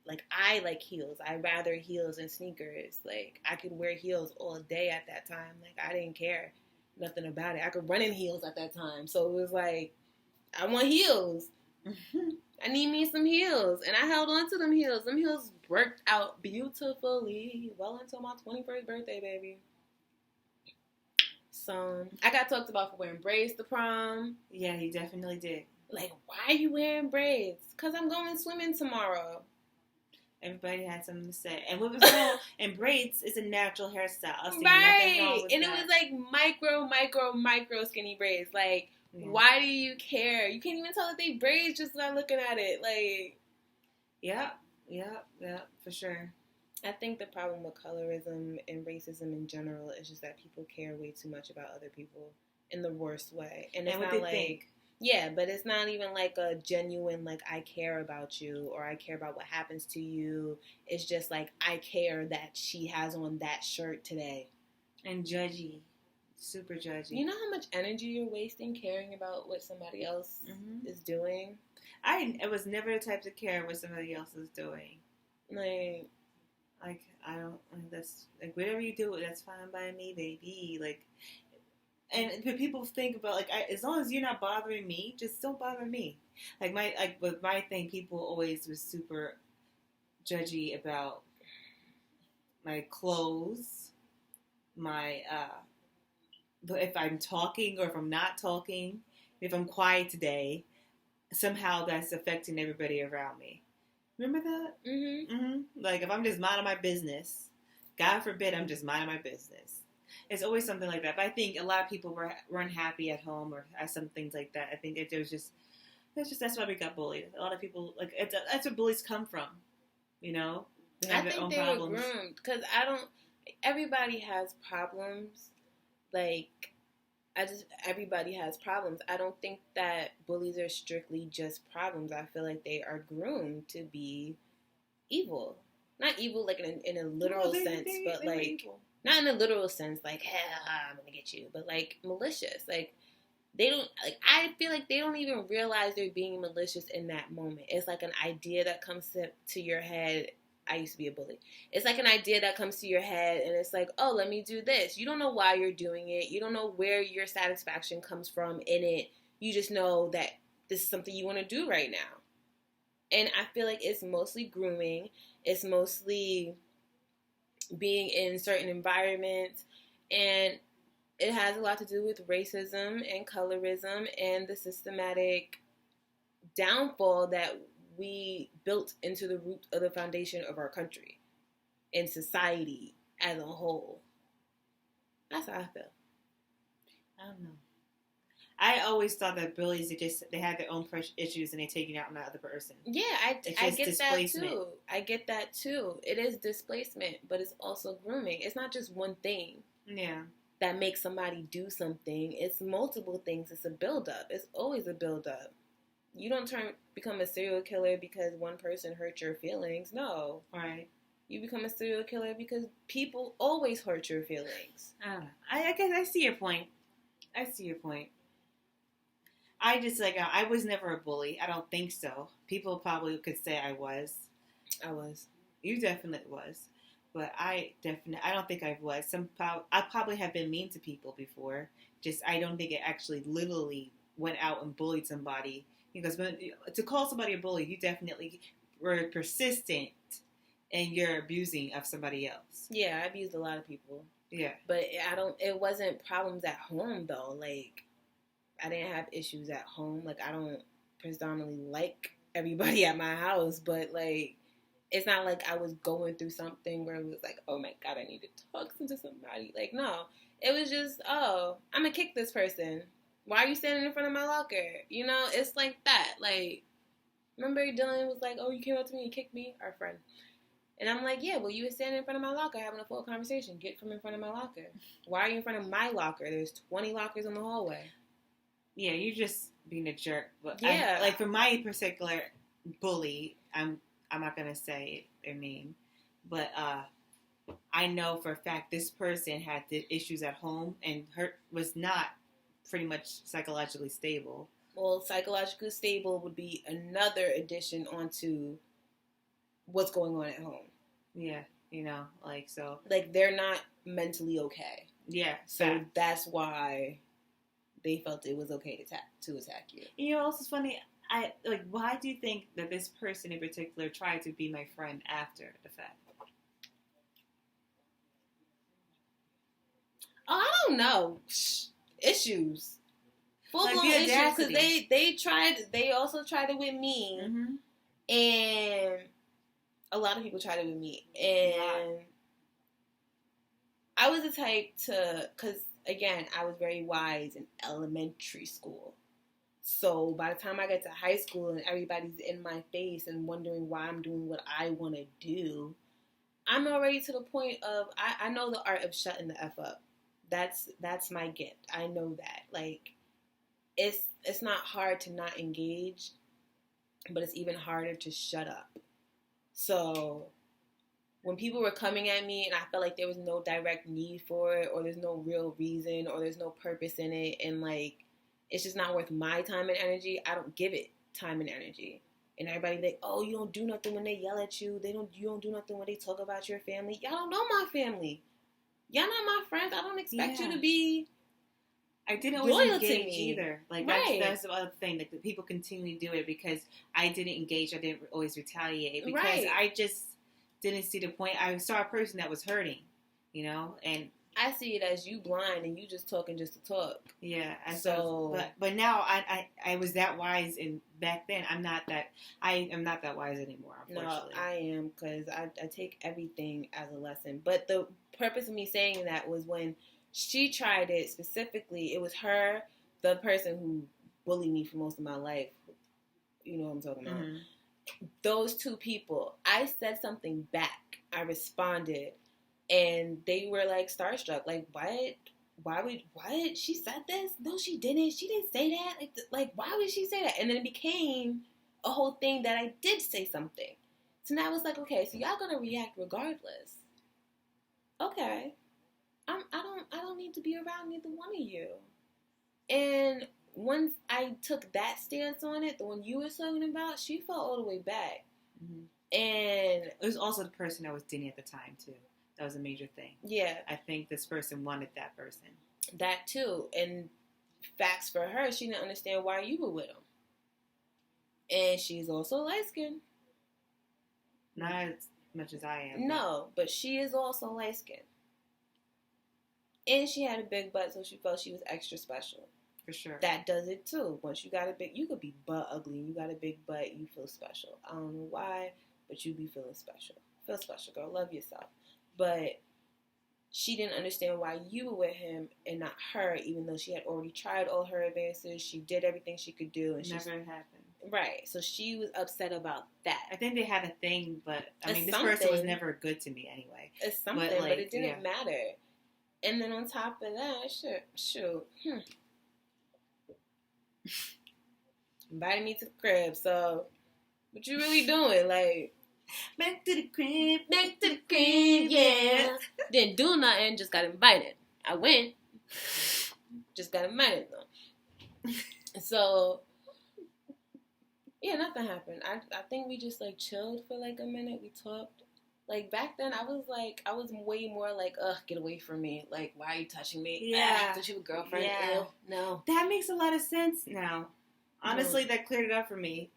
Like, I like heels. I rather heels than sneakers. Like, I could wear heels all day at that time. Like, I didn't care nothing about it. I could run in heels at that time. So it was like, I want heels. I need me some heels. And I held on to them heels. Them heels worked out beautifully well until my 21st birthday, baby. So, I got talked about for wearing braids to prom. Yeah, he definitely did. Like, why are you wearing braids? Because I'm going swimming tomorrow. Everybody had something to say. And what was wrong? And braids is a natural hairstyle. Right. And it was like micro skinny braids. Like, why do you care? You can't even tell that they braids just not looking at it. Like, yeah, for sure. I think the problem with colorism and racism in general is just that people care way too much about other people in the worst way. And it's not like... think. Yeah, but it's not even like a genuine, like, I care about you or I care about what happens to you. It's just like, I care that she has on that shirt today. And judgy. Super judgy. You know how much energy you're wasting caring about what somebody else is doing? I was never the type to care what somebody else is doing. Like I don't, that's, like, whatever you do, that's fine by me, baby. Like, and people think about, like, as long as you're not bothering me, just don't bother me. With my thing, people always was super judgy about my clothes, my, if I'm talking or if I'm not talking, if I'm quiet today, somehow that's affecting everybody around me. Remember that? Like, if I'm just minding my business, God forbid I'm just minding my business. It's always something like that. But I think a lot of people were unhappy at home or some things like that. I think that there was that's why we got bullied. A lot of people, like, that's where bullies come from, you know? They have their own problems. Were groomed. Because everybody has problems. Like, everybody has problems. I don't think that bullies are strictly just problems. I feel like they are groomed to be evil. Not evil, like, in a literal sense, but, like... Not in a literal sense, like, hell, I'm gonna get you, but, like, malicious. Like, they don't, like, I feel like they don't even realize they're being malicious in that moment. It's like an idea that comes to your head. I used to be a bully. It's like an idea that comes to your head, and it's like, oh, let me do this. You don't know why you're doing it. You don't know where your satisfaction comes from in it. You just know that this is something you want to do right now. And I feel like it's mostly grooming. It's mostly being in certain environments, and it has a lot to do with racism and colorism and the systematic downfall that we built into the root of the foundation of our country and society as a whole. That's how I feel. I don't know. I always thought that bullies, they had their own issues and they take it out on the other person. Yeah, I get that too. I get that too. It is displacement, but it's also grooming. It's not just one thing. Yeah. That makes somebody do something. It's multiple things. It's a buildup. It's always a buildup. You don't become a serial killer because one person hurt your feelings. No. Right. You become a serial killer because people always hurt your feelings. I guess I see your point. I just, like, I was never a bully. I don't think so. People probably could say I was. You definitely was. But I don't think I was. I probably have been mean to people before. Just, I don't think it actually literally went out and bullied somebody. Because to call somebody a bully, you definitely were persistent and you're abusing of somebody else. Yeah, I abused a lot of people. Yeah. But it wasn't problems at home, though. Like, I didn't have issues at home. Like, I don't predominantly like everybody at my house, but like it's not like I was going through something where it was like, oh my God, I need to talk to somebody. Like, no. It was just, oh, I'm going to kick this person. Why are you standing in front of my locker? You know, it's like that. Like, remember Dylan was like, oh, you came up to me and kicked me? Our friend. And I'm like, yeah, well, you were standing in front of my locker having a full conversation. Get from in front of my locker. Why are you in front of my locker? There's 20 lockers in the hallway. Yeah, you're just being a jerk. But yeah. like for my particular bully, I'm not gonna say their name, but I know for a fact this person had the issues at home and was not pretty much psychologically stable. Well, psychologically stable would be another addition onto what's going on at home. Yeah, you know, like so. Like they're not mentally okay. Yeah, so that's why they felt it was okay to attack you. You know, also funny. Why do you think that this person in particular tried to be my friend after the fact? Oh, I don't know. Issues. Full-blown issues. Because they also tried it with me. Mm-hmm. And a lot of people tried it with me. And I was the type to, because again, I was very wise in elementary school. So by the time I get to high school and everybody's in my face and wondering why I'm doing what I want to do, I'm already to the point of, I know the art of shutting the F up. That's my gift. I know that. Like, it's not hard to not engage, but it's even harder to shut up. So when people were coming at me and I felt like there was no direct need for it, or there's no real reason, or there's no purpose in it, and like, it's just not worth my time and energy, I don't give it time and energy. And everybody like, oh, you don't do nothing when they yell at you. You don't do nothing when they talk about your family. Y'all don't know my family. Y'all not my friends. I don't expect you to be. I didn't always engage either. Like that's the other thing. Like the people continually do it because I didn't engage. I didn't always retaliate because I just didn't see the point. I saw a person that was hurting, you know, and I see it as you blind and you just talking just to talk. Yeah. But now I was that wise, and back then I am not that wise anymore. Unfortunately. No, I am, because I take everything as a lesson. But the purpose of me saying that was when she tried it specifically. It was her, the person who bullied me for most of my life. You know what I'm talking about. Mm-hmm. Those two people. I said something back. I responded. And they were like starstruck, like, what? She said this? No, she didn't. She didn't say that. Like, why would she say that? And then it became a whole thing that I did say something. So now it's like, okay, so y'all gonna react regardless. Okay, I don't need to be around neither one of you. And once I took that stance on it, the one you were talking about, she fell all the way back. Mm-hmm. And it was also the person I was dating at the time too. That was a major thing. Yeah. I think this person wanted that person. That too. And facts for her, she didn't understand why you were with him. And she's also light-skinned. Not as much as I am. No, but she is also light-skinned. And she had a big butt, so she felt she was extra special. For sure. That does it too. Once you got you could be butt ugly and you got a big butt, you feel special. I don't know why, but you be feeling special. Feel special, girl. Love yourself. But she didn't understand why you were with him and not her, even though she had already tried all her advances. She did everything she could do. And never happened. Right. So she was upset about that. I think they had a thing, but this person was never good to me anyway. It's something, but it didn't matter. And then on top of that, shoot. Invited me to the crib, so what you really doing? Like, back to the crib, yeah. Didn't do nothing, just got invited. I went, just got invited though. So, yeah, nothing happened. I think we just like chilled for like a minute. We talked. Like back then, I was way more like, ugh, get away from me. Like, why are you touching me? Yeah. Don't you have a girlfriend? Yeah. Ew. No. That makes a lot of sense now. Honestly, that cleared it up for me.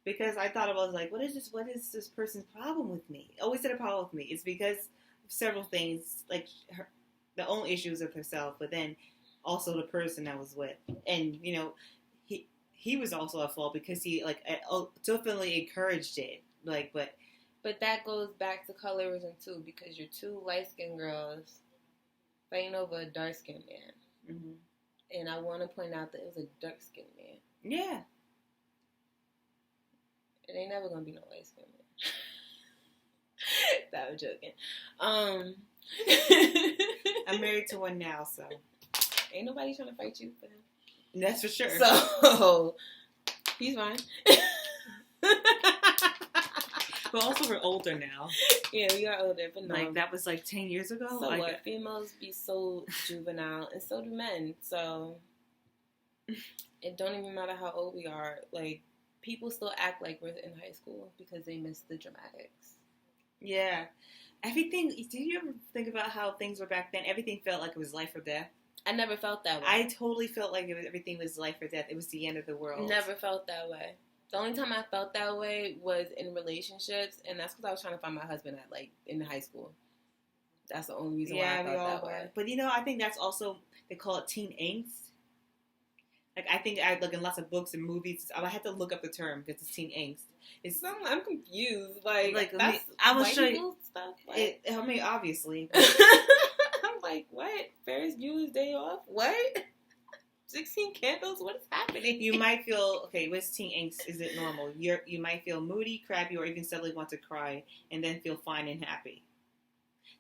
Because I thought I was like, what is this person's problem with me? Always had a problem with me. It's because of several things, like the own issues with herself, but then also the person I was with. And, you know, he was also at fault because he like definitely encouraged it. Like, But that goes back to colorism too, because you're two light skinned girls fighting over a dark skinned man. mm-hmm. And I want to point out that it was a dark skinned man. Yeah. It ain't never gonna be no light skinned man. That was joking. I'm married to one now, so ain't nobody trying to fight you for him. That's for sure. So he's fine. But also we're older now. Yeah, we are older, but no. Like that was like 10 years ago. So like, what? Females be so juvenile, and so do men. So it don't even matter how old we are. Like people still act like we're in high school because they miss the dramatics. Yeah. Everything. Did you ever think about how things were back then? Everything felt like it was life or death. I never felt that way. I totally felt like everything was life or death. It was the end of the world. Never felt that way. The only time I felt that way was in relationships, and that's because I was trying to find my husband at like in high school. That's the only reason why I felt that way. But I think that's also, they call it teen angst. Like I think I look in lots of books and movies. I had to look up the term because it's teen angst. I'm confused. Like that's I will white show people you stuff. I mean, obviously. I'm like, what? Ferris Bueller's Day Off? What? 16 Candles? What is happening? You might feel, okay, what's teen angst? Is it normal? You might feel moody, crabby, or even suddenly want to cry, and then feel fine and happy.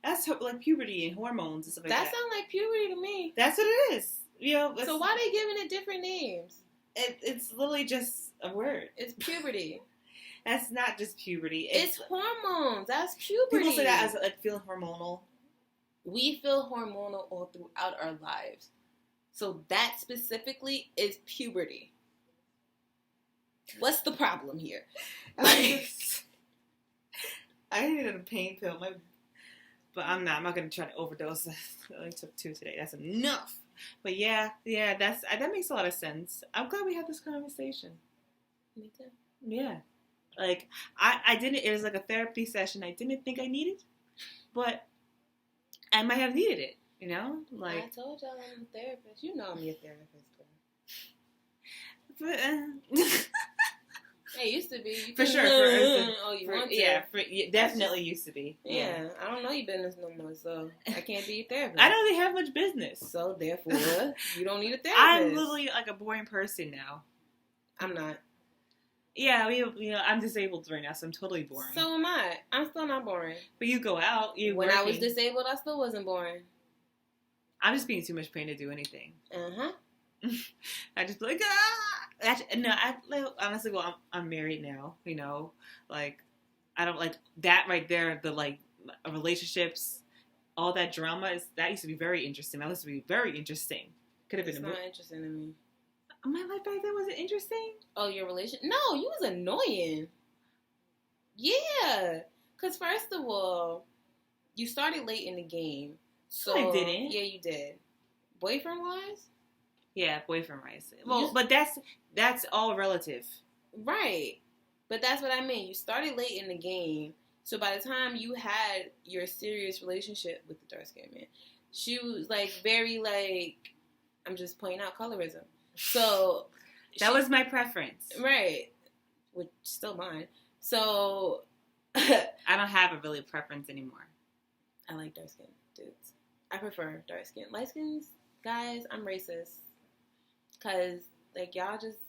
That's like puberty and hormones and stuff like that. That sounds like puberty to me. That's what it is. So why are they giving it different names? It's literally just a word. It's puberty. That's not just puberty. It's hormones. That's puberty. People say that as like feeling hormonal. We feel hormonal all throughout our lives. So that specifically is puberty. What's the problem here? Like, I needed a pain pill, but I'm not going to try to overdose. I only took 2 today. That's enough. But yeah, that makes a lot of sense. I'm glad we had this conversation. Me too. Yeah. Like, I didn't, it was like a therapy session I didn't think I needed, but I might have needed it, Like, I told y'all I'm a therapist. You know I'm your therapist, but, it used to be. For sure. Want to? Yeah, definitely used to be. Yeah, I don't know your business no more, so I can't be your therapist. I don't really have much business. So, therefore, you don't need a therapist. I'm literally like a boring person now. I'm not. Yeah, I'm disabled right now, so I'm totally boring. So am I. I'm still not boring. But you go out, When I was disabled, I still wasn't boring. I'm just being too much pain to do anything. Uh-huh. I just be like, honestly, well, I'm married now, like, I don't like that right there, the, like, relationships, all that drama, that used to be very interesting. That used to be very interesting. Could have been not interesting to me. My life back then wasn't interesting? Oh, your relationship? No, you was annoying. Yeah. Because first of all, you started late in the game. So I didn't. Yeah, you did. Boyfriend-wise? Yeah, boyfriend-wise. Well, but that's all relative. Right. But that's what I mean. You started late in the game. So by the time you had your serious relationship with the dark-skinned man, she was, like, very, like, I'm just pointing out colorism. So that was my preference, right? Which still mine. So I don't have a really preference anymore. I like dark skinned dudes. I prefer dark skin. Light skins guys, I'm racist because like y'all just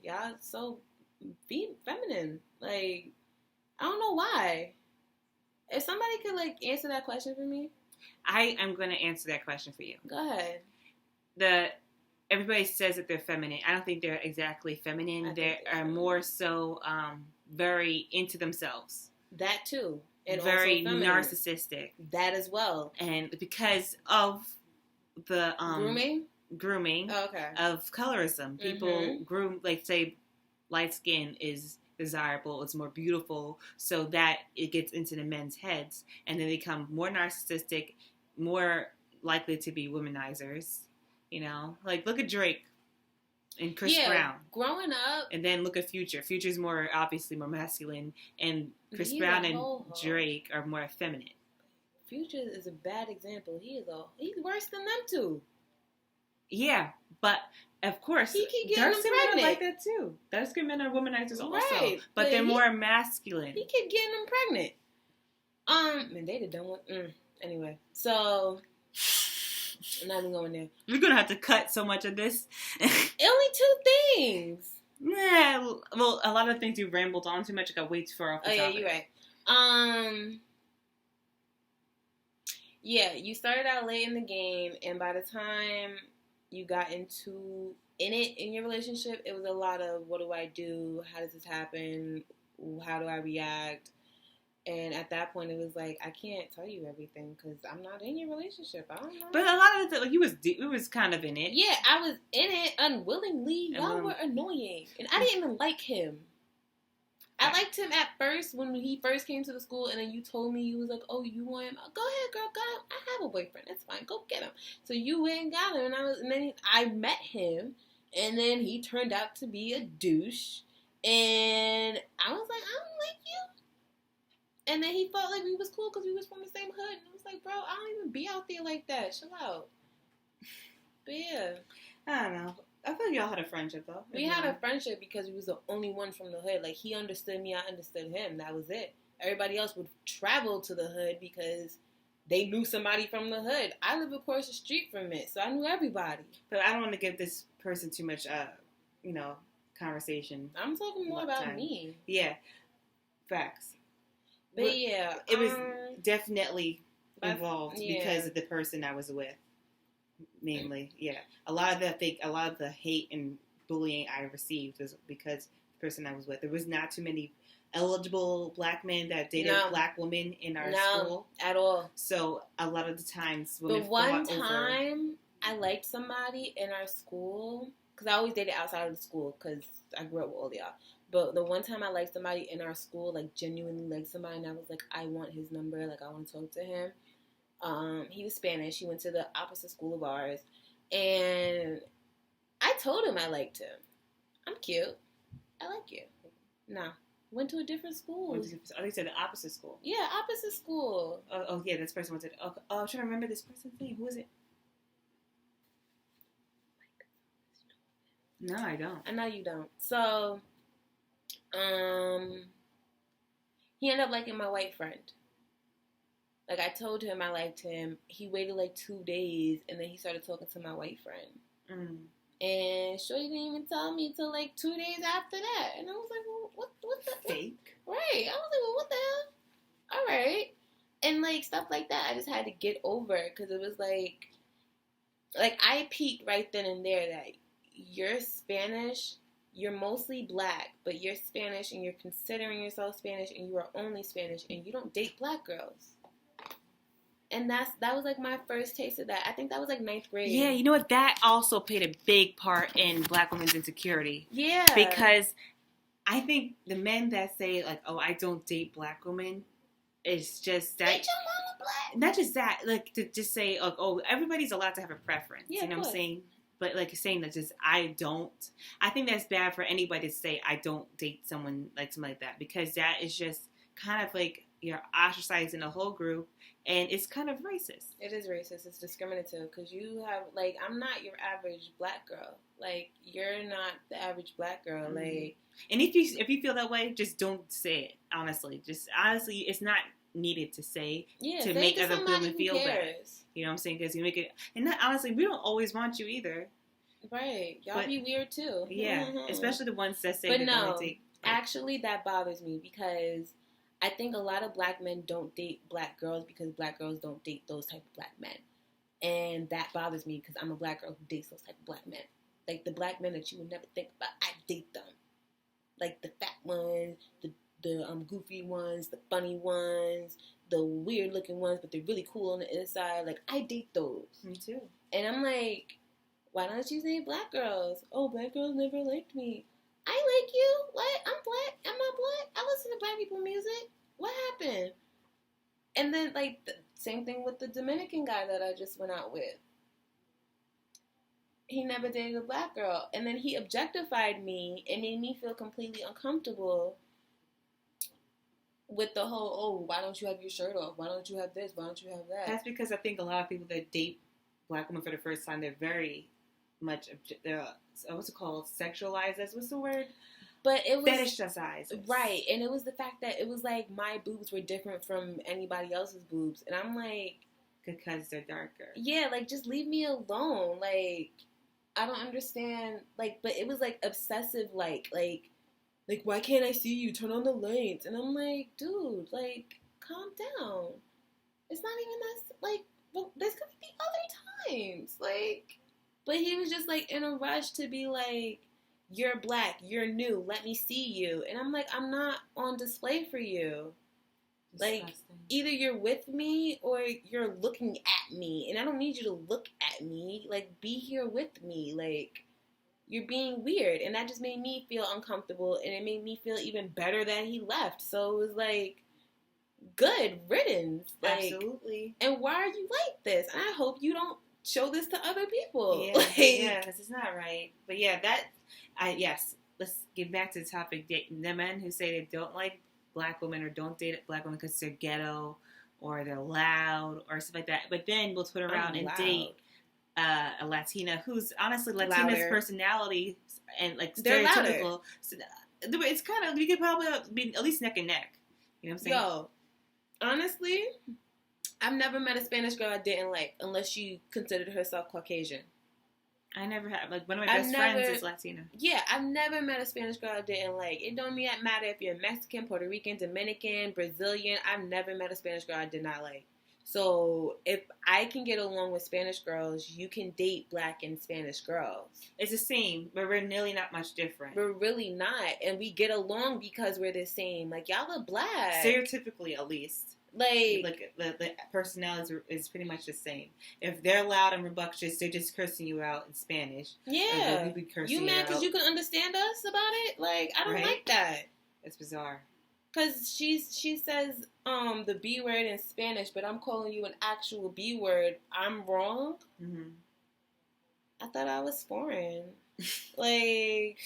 y'all so feminine. Like I don't know why. If somebody could like answer that question for me, I am going to answer that question for you. Go ahead. Everybody says that they're feminine. I don't think they're exactly feminine. They are more so very into themselves. That too. And very narcissistic. That as well. And because of the grooming of colorism. People groom, like say light skin is desirable, it's more beautiful, so that it gets into the men's heads and they become more narcissistic, more likely to be womanizers. Like look at Drake and Chris Brown. Growing up. And then look at Future. Future's obviously more masculine, and Chris Brown and Drake are more feminine. Future is a bad example. He's worse than them two. Yeah, but of course, He keep getting dark them skin men are pregnant. like that too. Dark skin men are womanizers also, Right, but they're but more masculine. He keep getting them pregnant. And they done with. Anyway, so I'm not even going there. We're gonna have to cut so much of this. Only two things. Yeah, well, a lot of things you rambled on too much. I got way too far off the topic. Yeah, you're right. Yeah, you started out late in the game, and by the time you got in it in your relationship, it was a lot of what do I do? How does this happen? How do I react? And at that point, it was like, I can't tell you everything because I'm not in your relationship. I don't know. But a lot of it, like, we was kind of in it. Yeah, I was in it unwillingly. Y'all were annoying. And I didn't even like him. I liked him at first when he first came to the school, and then you told me, you was like, oh, you want him? Go ahead, girl, go ahead. I have a boyfriend. That's fine. Go get him. So you went and got him, and then I met him, and then he turned out to be a douche. And I was like, I don't like you. And then he felt like we was cool because we was from the same hood. And I was like, bro, I don't even be out there like that. Chill out. But yeah. I don't know. I feel like y'all had a friendship, though. We had a friendship because we was the only one from the hood. Like, he understood me, I understood him. That was it. Everybody else would travel to the hood because they knew somebody from the hood. I live across the street from it, so I knew everybody. But I don't want to give this person too much, conversation. I'm talking more about me. Yeah. Facts. But yeah, it was definitely involved because of the person I was with, mainly. Yeah, a lot of the hate and bullying I received was because the person I was with. There was not too many eligible black men that dated black women in our school at all. So a lot of the times, women the one time I liked somebody in our school because I always dated outside of the school because I grew up with all y'all. But the one time I liked somebody in our school, like genuinely liked somebody, and I was like, I want his number, like I want to talk to him. He was Spanish. He went to the opposite school of ours, and I told him I liked him. I'm cute. I like you. Nah, went to a different school. Oh, they said the opposite school. Yeah, opposite school. Oh yeah, this person went to. Oh, I'm trying to remember this person's name. Who is it? No, I don't. I know you don't. So. He ended up liking my white friend. Like, I told him I liked him. He waited like 2 days, and then he started talking to my white friend. And Shorty didn't even tell me till like 2 days after that. And I was like, well, what the... Fake? Right. I was like, well, what the hell? All right. And, like, stuff like that, I just had to get over it, because it was like, I peeped right then and there that you're Spanish... You're mostly black, but you're Spanish and you're considering yourself Spanish and you are only Spanish and you don't date black girls. And that was like my first taste of that. I think that was like 9th grade. Yeah, you know what? That also played a big part in black women's insecurity. Yeah. Because I think the men that say like, oh, I don't date black women, it's just that. Ain't your mama black? Not just that, like to just say, like, oh, everybody's allowed to have a preference. Yeah, you know what I'm saying? But like saying that just I think that's bad for anybody to say I don't date someone like something like that, because that is just kind of like you're ostracizing the whole group, and it's kind of racist. It is racist. It's discriminative because you have like I'm not your average black girl. Like you're not the average black girl. Mm-hmm. Like, and if you feel that way, just don't say it. Honestly, it's not needed to say to make other women feel bad. You know what I'm saying? Because you make it, and not, honestly, we don't always want you either. Right. Y'all be weird too. Yeah. Especially the ones that say but that no, they take. Actually, that bothers me because I think a lot of black men don't date black girls because black girls don't date those type of black men. And that bothers me because I'm a black girl who dates those type of black men. Like the black men that you would never think about, I date them. Like the fat ones, the goofy ones, the funny ones, the weird looking ones, but they're really cool on the inside. Like I date those. Me too. And I'm like, why don't you say black girls? Oh, black girls never liked me. I like you. What? I'm black. I'm not black. I listen to black people music. What happened? And then, like, the same thing with the Dominican guy that I just went out with. He never dated a black girl. And then he objectified me and made me feel completely uncomfortable with the whole, oh, why don't you have your shirt off? Why don't you have this? Why don't you have that? That's because I think a lot of people that date black women for the first time, they're very much. What's it called? Sexualized. What's the word? But it was fetishized. Right, and it was the fact that it was like my boobs were different from anybody else's boobs, and I'm like, because they're darker. Yeah, like just leave me alone. Like I don't understand. Like, but it was like obsessive. Like why can't I see you? Turn on the lights. And I'm like, dude, like calm down. It's not even that. Like, well, there's gonna be other times. Like, but he was just like in a rush to be like, you're black, you're new, let me see you. And I'm like, I'm not on display for you. Disgusting. Like, either you're with me or you're looking at me. And I don't need you to look at me. Like, be here with me. Like, you're being weird. And that just made me feel uncomfortable. And it made me feel even better that he left. So it was like, good riddance. Like, absolutely. And why are you like this? And I hope you don't show this to other people. Yeah, yeah, because it's not right. But yeah, yes, let's get back to the topic. The men who say they don't like black women or don't date black women because they're ghetto or they're loud or stuff like that. But then we'll turn around and date a Latina who's honestly Latina's louder personality and like stereotypical. So it's kind of, you could probably be at least neck and neck. You know what I'm saying? Yo, honestly, I've never met a Spanish girl I didn't like unless she considered herself Caucasian. I never have. Like, one of my best friends is Latina. Yeah, I've never met a Spanish girl I didn't like. It don't matter if you're Mexican, Puerto Rican, Dominican, Brazilian. I've never met a Spanish girl I did not like. So if I can get along with Spanish girls, you can date black and Spanish girls. It's the same, but we're nearly not much different. We're really not. And we get along because we're the same. Like, y'all are black. Stereotypically, at least. Like the personality is pretty much the same. If they're loud and rambunctious, they're just cursing you out in Spanish. Yeah. You mad because you can understand us about it? Like, I don't like that. It's bizarre. Because she says the B word in Spanish, but I'm calling you an actual B word. I'm wrong? Mm-hmm. I thought I was foreign. Like...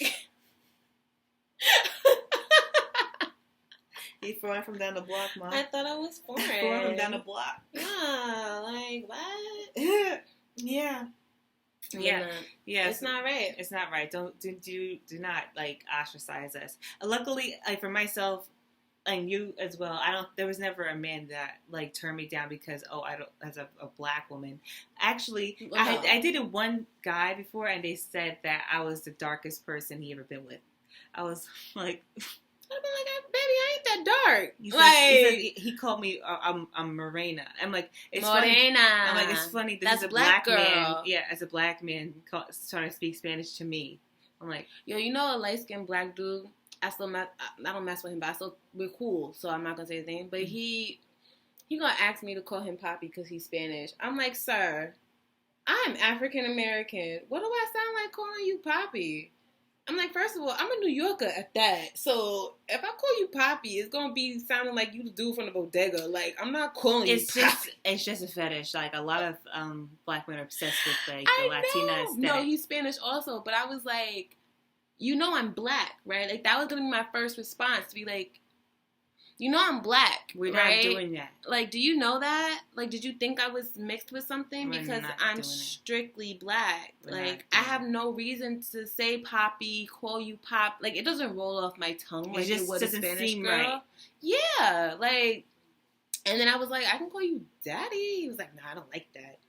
He's foreign from down the block, Mom. I thought I was foreign. Foreign from down the block. Yeah, like, what? Yeah. Yeah. Yeah. It's not right. It's not right. Do not, like, ostracize us. Luckily, like, for myself, and you as well, there was never a man that, like, turned me down because, as a black woman. Actually, wow. I dated one guy before, and they said that I was the darkest person he ever been with. I was like... I'd be like, baby, I ain't that dark. He called me, I'm Morena. I'm like, it's Morena. funny. I'm like, it's funny. This is a black girl. Man. Yeah, as a black man trying to speak Spanish to me. I'm like, yo, you know a light-skinned black dude? I don't mess with him, but we're cool, so I'm not gonna say his name. But he gonna ask me to call him Poppy because he's Spanish. I'm like, sir, I'm African American. What do I sound like calling you Poppy? I'm like, first of all, I'm a New Yorker at that. So if I call you Poppy, it's gonna be sounding like you the dude from the bodega. Like, I'm not calling you Poppy. It's just a fetish. Like, a lot of black men are obsessed with like the Latina aesthetic. No, he's Spanish also. But I was like, you know, I'm black, right? Like, that was gonna be my first response to be like, you know, I'm black. We're right? not doing that. Like, do you know that? Like, did you think I was mixed with something? Because I'm strictly black. Like, I have no reason to say Poppy, call you Pop. Like, it doesn't roll off my tongue like it would a Spanish girl. Right. Yeah, like, and then I was like, I can call you Daddy. He was like, nah, I don't like that.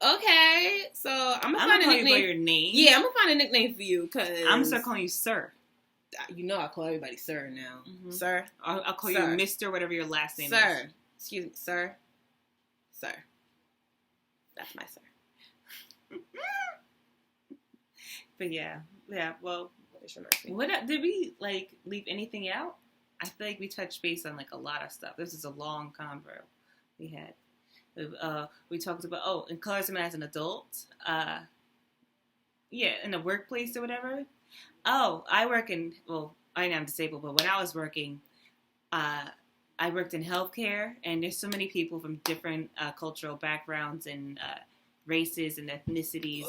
Okay, so I'm gonna find a nickname. You by your name. Yeah, I'm gonna find a nickname for you because I'm gonna start calling you Sir. You know I call everybody Sir now. Mm-hmm. Sir. I'll call you Mr. whatever your last name is. Sir. Excuse me. Sir. Sir. That's my sir. But yeah. Well, did we, like, leave anything out? I feel like we touched base on, like, a lot of stuff. This is a long convo we had. We talked about, in colorism as an adult. In the workplace or whatever. I am disabled, but when I was working, I worked in healthcare, and there's so many people from different cultural backgrounds and races and ethnicities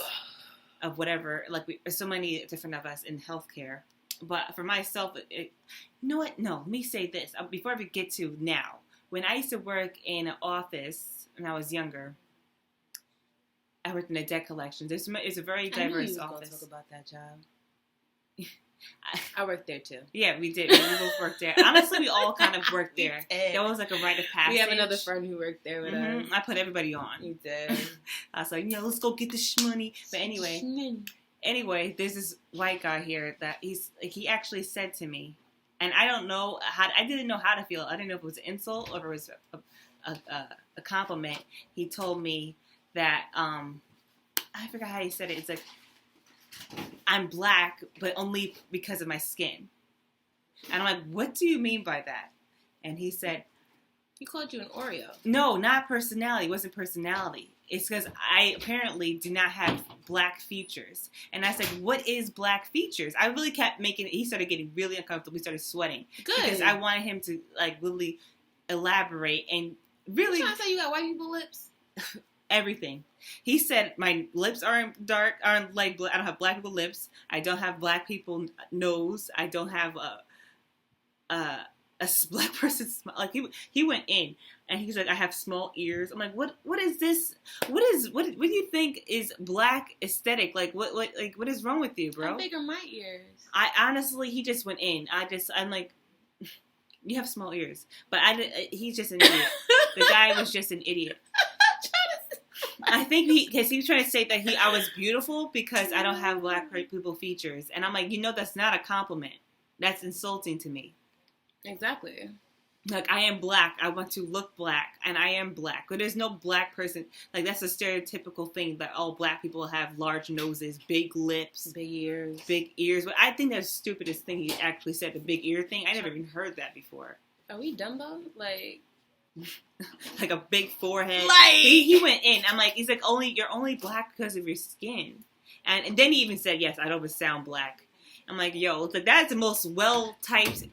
of whatever. Like, there's so many different of us in healthcare. But for myself, you know what? No, let me say this. Before we get to now, when I used to work in an office when I was younger, I worked in the debt collections. It's a very I knew diverse you was office. gonna talk about that job. I worked there too. Yeah, we did. We both worked there. Honestly, we all kind of worked there. That was like a rite of passage. We have another friend who worked there with us. I put everybody on. You did. I was like, let's go get this money. But anyway, there's this white guy here that he actually said to me, and I don't know I didn't know how to feel. I didn't know if it was an insult or if it was a compliment. He told me that I forgot how he said it. It's like, I'm black, but only because of my skin. And I'm like, what do you mean by that? And he said, he called you an Oreo. No, not personality. It wasn't personality. It's because I apparently do not have black features. And I said, what is black features? I really kept he started getting really uncomfortable. He started sweating. Good. Because I wanted him to, like, really elaborate and really... You trying to say you got white people lips? Everything. He said my lips aren't dark, aren't like I don't have black people lips. I don't have black people nose. I don't have a black person's smile. Like he went in and he's like, I have small ears. I'm like, what is this? What do you think is black aesthetic? Like what is wrong with you, bro? How big are my ears? I honestly, he just went in. I'm like, you have small ears, but he's just an idiot. The guy was just an idiot. I think because he was trying to say that I was beautiful because I don't have black people features. And I'm like, that's not a compliment. That's insulting to me. Exactly. Like, I am black. I want to look black. And I am black. But there's no black person. Like, that's a stereotypical thing that all black people have large noses, big lips. Big ears. Big ears. But I think that's the stupidest thing he actually said, the big ear thing. I never even heard that before. Are we Dumbo? Like a big forehead. Like he went in. I'm like, he's like, you're only black because of your skin. And then he even said, yes, I don't sound black. I'm like, yo, that's the most well-typed,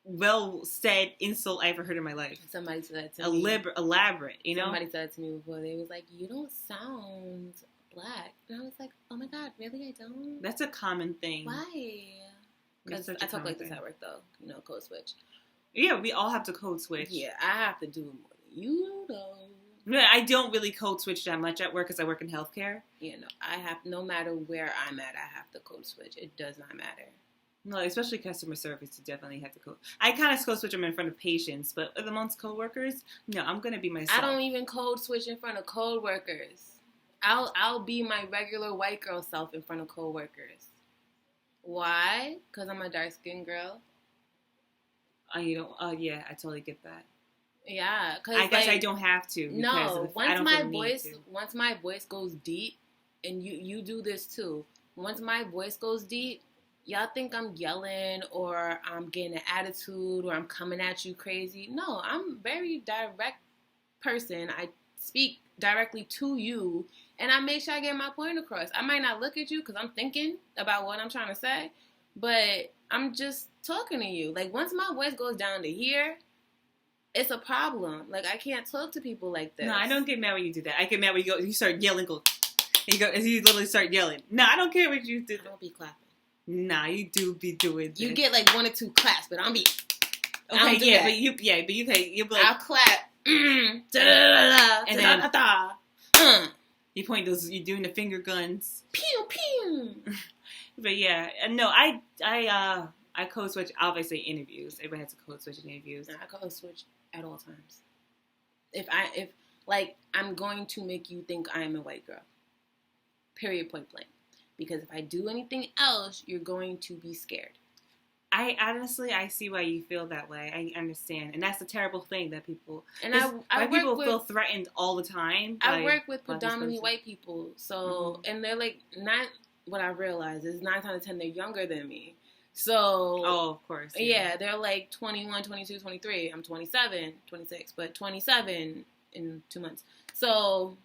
well-said insult I ever heard in my life. Somebody said that to me. Elaborate, Somebody said that to me before. They was like, you don't sound black. And I was like, oh my God, really? I don't? That's a common thing. Why? Because I talk like this at work, though. Code switch. Yeah, we all have to code switch. Yeah, I have to do more than you, though. No, I don't really code switch that much at work because I work in healthcare. Yeah, no, I have, no matter where I'm at, I have to code switch. It does not matter. No, especially customer service, you definitely have to code. I kind of code switch them in front of patients, but amongst coworkers, no, I'm going to be myself. I don't even code switch in front of coworkers. I'll be my regular white girl self in front of coworkers. Why? Because I'm a dark-skinned girl. Yeah, I totally get that. Yeah, cause I guess I don't have to. No, once my voice goes deep, and you do this too. Once my voice goes deep, y'all think I'm yelling or I'm getting an attitude or I'm coming at you crazy. No, I'm a very direct person. I speak directly to you, and I make sure I get my point across. I might not look at you because I'm thinking about what I'm trying to say, but I'm just talking to you. Like, once my voice goes down to here, it's a problem. Like, I can't talk to people like this. No, I don't get mad when you do that. I get mad when you start yelling. You literally start yelling. No, I don't care what you do. I don't be clapping. Nah, you do be doing this. You get like 1 or 2 claps, but I'll be. Okay, yeah, but you'll be like, I'll clap. And then you point those. You're doing the finger guns. Pew pew. But yeah, no, I code switch. Obviously, interviews. Everybody has to code switch in interviews. I code switch at all times. If I'm going to make you think I am a white girl. Period. Point blank. Because if I do anything else, you're going to be scared. I see why you feel that way. I understand, and that's a terrible thing that people. And people feel threatened all the time. I work with predominantly white people, so and they're like not. What I realize is 9 out of 10 they're younger than me. So of course, yeah, they're like 21, 22, 23. I'm 27, 26, but 27 in 2 months. So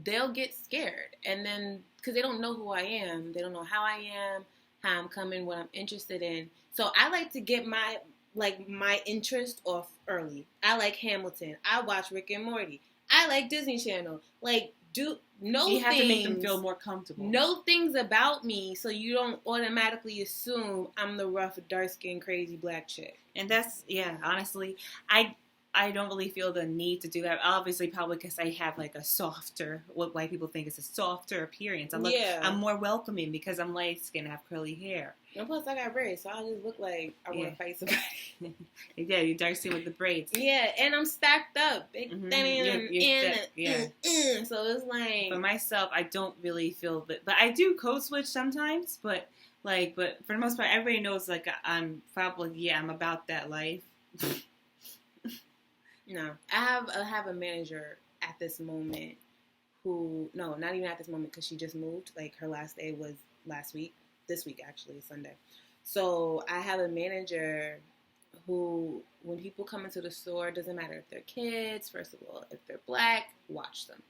they'll get scared, and then because they don't know who I am, they don't know how I am, how I'm coming, what I'm interested in. So I like to get my interest off early. I like Hamilton. I watch Rick and Morty. I like Disney Channel. You have to make them feel more comfortable. Know things about me so you don't automatically assume I'm the rough, dark-skinned, crazy black chick. And that's, honestly, I I don't really feel the need to do that. Obviously, probably because I have like a softer, what white people think is a softer appearance. I'm more welcoming because I'm light skinned and have curly hair. And plus, I got braids, so I just look like I want to fight somebody. Yeah, you dark skin with the braids. Yeah, and I'm stacked up. Big So it's like, for myself, I don't really feel that, but I do code switch sometimes. But for the most part, everybody knows like I'm probably I'm about that life. No, I have a manager at this moment who, no, not even at this moment because she just moved. Like her last day was this week actually, Sunday. So I have a manager who, when people come into the store, doesn't matter if they're kids, first of all, if they're black, watch them.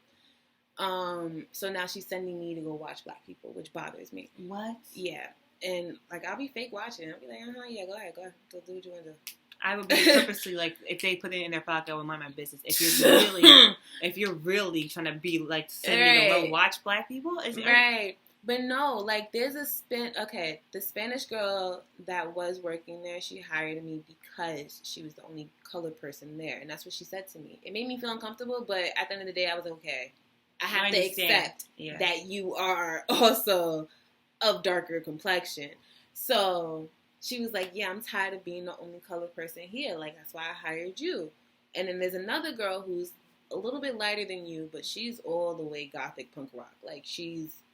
So now she's sending me to go watch black people, which bothers me. What? Yeah. And like I'll be fake watching. I'll be like, yeah, go ahead, go do what you want to do. I would be purposely like, if they put it in their pocket, I would mind my business. If you're really trying to be like send me to go watch black people, right? But no, like there's the Spanish girl that was working there. She hired me because she was the only colored person there, and that's what she said to me. It made me feel uncomfortable, but at the end of the day, I was like, okay. I have to accept that you are also of darker complexion, so. She was like, yeah, I'm tired of being the only colored person here. Like, that's why I hired you. And then there's another girl who's a little bit lighter than you, but she's all the way gothic punk rock. Like, she's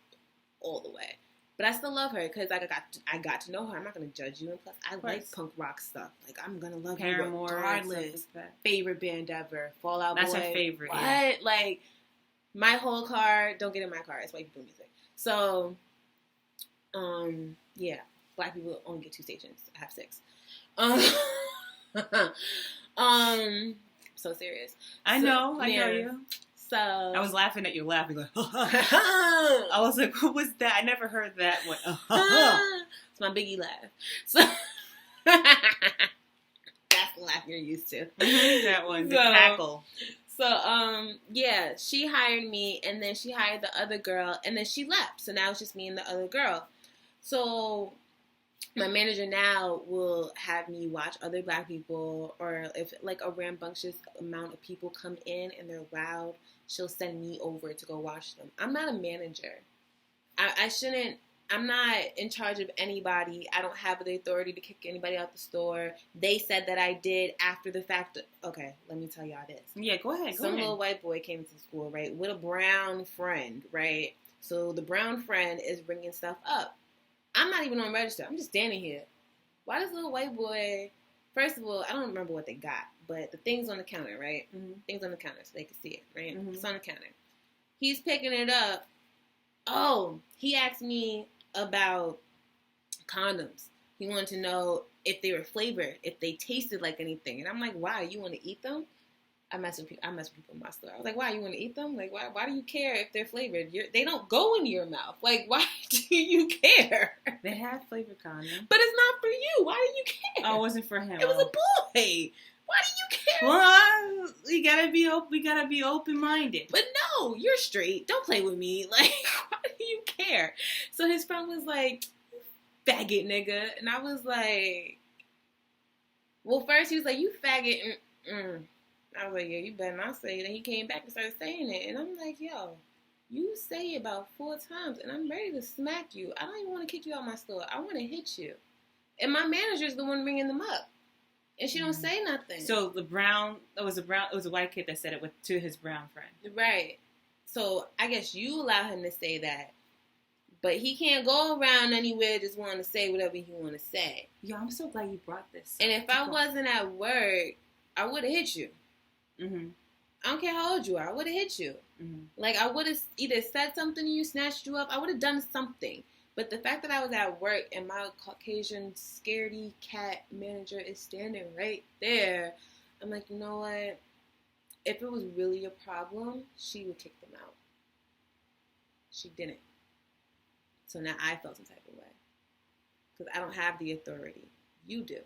all the way. But I still love her because I got to know her. I'm not going to judge you. And plus, I like punk rock stuff. Like, I'm going to love Paramore, you regardless. Like favorite band ever. Fall Out Boy. That's her favorite. What? Yeah. Like, my whole car, don't get in my car. It's white people music. So, yeah. Black people only get 2 stations. I have 6. So serious. I know you. So I was laughing at you laughing like, I was like, what was that? I never heard that one. It's my Biggie laugh. So that's the laugh you're used to. That one, the cackle. So, yeah, she hired me, and then she hired the other girl, and then she left. So now it's just me and the other girl. So my manager now will have me watch other black people, or if like a rambunctious amount of people come in and they're loud, she'll send me over to go watch them. I'm not a manager. I'm not in charge of anybody. I don't have the authority to kick anybody out the store. They said that I did after the fact. Okay, let me tell y'all this. Yeah, go ahead. Some little white boy came to school, right, with a brown friend, right? So the brown friend is bringing stuff up. I'm not even on register. I'm just standing here. Why does little white boy, first of all, I don't remember what they got, but the thing's on the counter, right? Mm-hmm. Things on the counter so they can see it, right? Mm-hmm. It's on the counter. He's picking it up. Oh, he asked me about condoms. He wanted to know if they were flavored, if they tasted like anything. And I'm like, why? You want to eat them? I mess with people in my store. I was like, why? You want to eat them? Like, why do you care if they're flavored? They don't go in your mouth. Like, why do you care? They have flavored condoms. But it's not for you. Why do you care? Oh, it wasn't for him. It was a boy. Why do you care? Well, we gotta be open-minded. But no, you're straight. Don't play with me. Like, why do you care? So his friend was like, faggot nigga. And I was like, well, first he was like, you faggot. I was like, yeah, you better not say it. And he came back and started saying it. And I'm like, yo, you say it about 4 times, and I'm ready to smack you. I don't even want to kick you out my store. I want to hit you. And my manager's the one bringing them up. And she don't say nothing. So it was a white kid that said it to his brown friend. Right. So I guess you allow him to say that. But he can't go around anywhere just wanting to say whatever he want to say. Yo, I'm so glad you brought this. And if I wasn't at work, I would have hit you. Mm-hmm. I don't care how old you are. I would have hit you. Mm-hmm. Like, I would have either said something to you, snatched you up. I would have done something. But the fact that I was at work and my Caucasian scaredy cat manager is standing right there, I'm like, you know what? If it was really a problem, she would kick them out. She didn't. So now I felt some type of way. Because I don't have the authority. You do.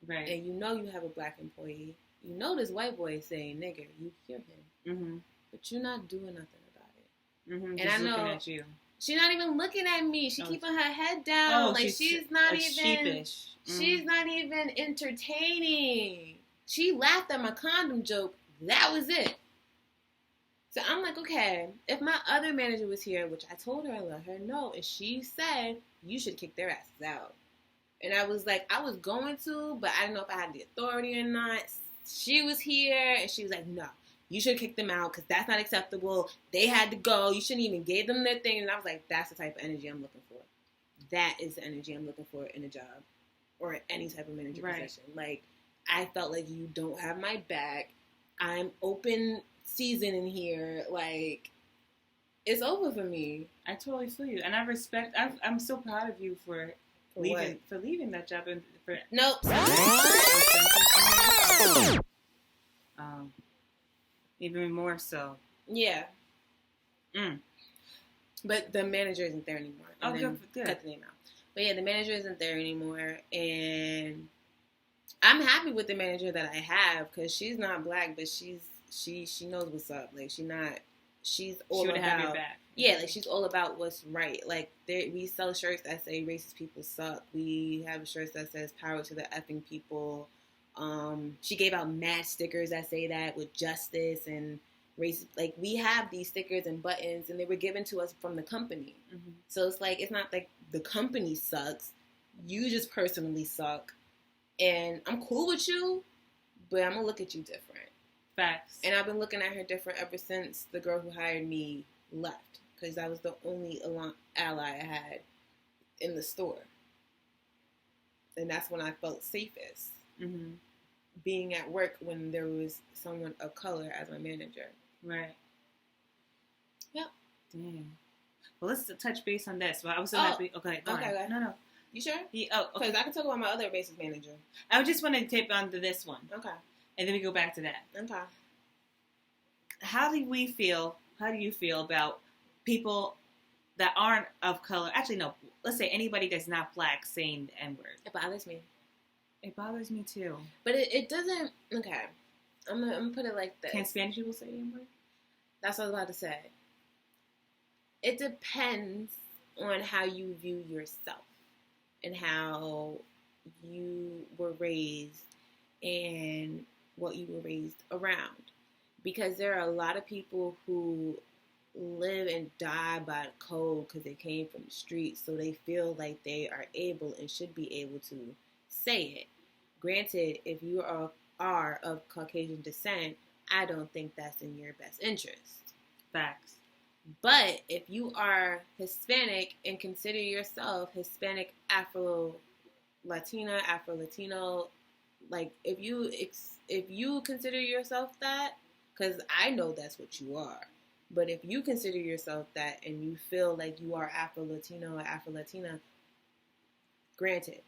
Right. And you know you have a black employee. You know this white boy is saying nigger. You hear him. Mm-hmm. But you're not doing nothing about it. Mm-hmm. And just I know looking at you. She's not even looking at me. She's keeping her head down. Like she's not even sheepish. She's not even entertaining. She laughed at my condom joke. That was it. So I'm like, okay, if my other manager was here, which I told her I let her know, and she said, you should kick their asses out. And I was like, I was going to, but I didn't know if I had the authority or not. She was here, and she was like, no, you should kick them out because that's not acceptable. They had to go. You shouldn't even give them their thing. And I was like, that's the type of energy I'm looking for. That is the energy I'm looking for in a job or any type of manager position. Like, I felt like you don't have my back. I'm open season in here. Like, it's over for me. I totally feel you. And I respect, I'm so proud of you for leaving that job and for nope. Even more so. Yeah. But the manager isn't there anymore. And good. Cut the name out. But yeah, the manager isn't there anymore, and I'm happy with the manager that I have because she's not black, but she knows what's up. Like she's all about. Have your back. Yeah, like she's all about what's right. Like we sell shirts that say racist people suck. We have shirts that says power to the effing people. She gave out mad stickers that say that with justice and race. Like we have these stickers and buttons, and they were given to us from the company. Mm-hmm. So it's like it's not like the company sucks. You just personally suck, and I'm cool with you, but I'm gonna look at you different. Facts. And I've been looking at her different ever since the girl who hired me left, because that was the only ally I had in the store, and that's when I felt safest. Mm-hmm. Being at work when there was someone of color as my manager. Right. Yep. Damn. Well, let's touch base on this. Well, I was okay. Okay. No. You sure? Yeah. Oh, okay. Because I can talk about my other basic manager. I just want to tape on to this one. Okay. And then we go back to that. Okay. How do you feel about people that aren't of color? Actually, no. Let's say anybody that's not black saying the N-word. It bothers me. It bothers me too. But it doesn't. Okay. I'm gonna put it like this. Can Spanish people say the N-word? That's what I was about to say. It depends on how you view yourself and how you were raised and what you were raised around. Because there are a lot of people who live and die by the code because they came from the streets, so they feel like they are able and should be able to say it. Granted, if you are of Caucasian descent, I don't think that's in your best interest. Facts. But if you are Hispanic and consider yourself Hispanic, Afro-Latina, Afro-Latino, like if you consider yourself that, because I know that's what you are, but if you consider yourself that and you feel like you are Afro-Latino or Afro-Latina, granted.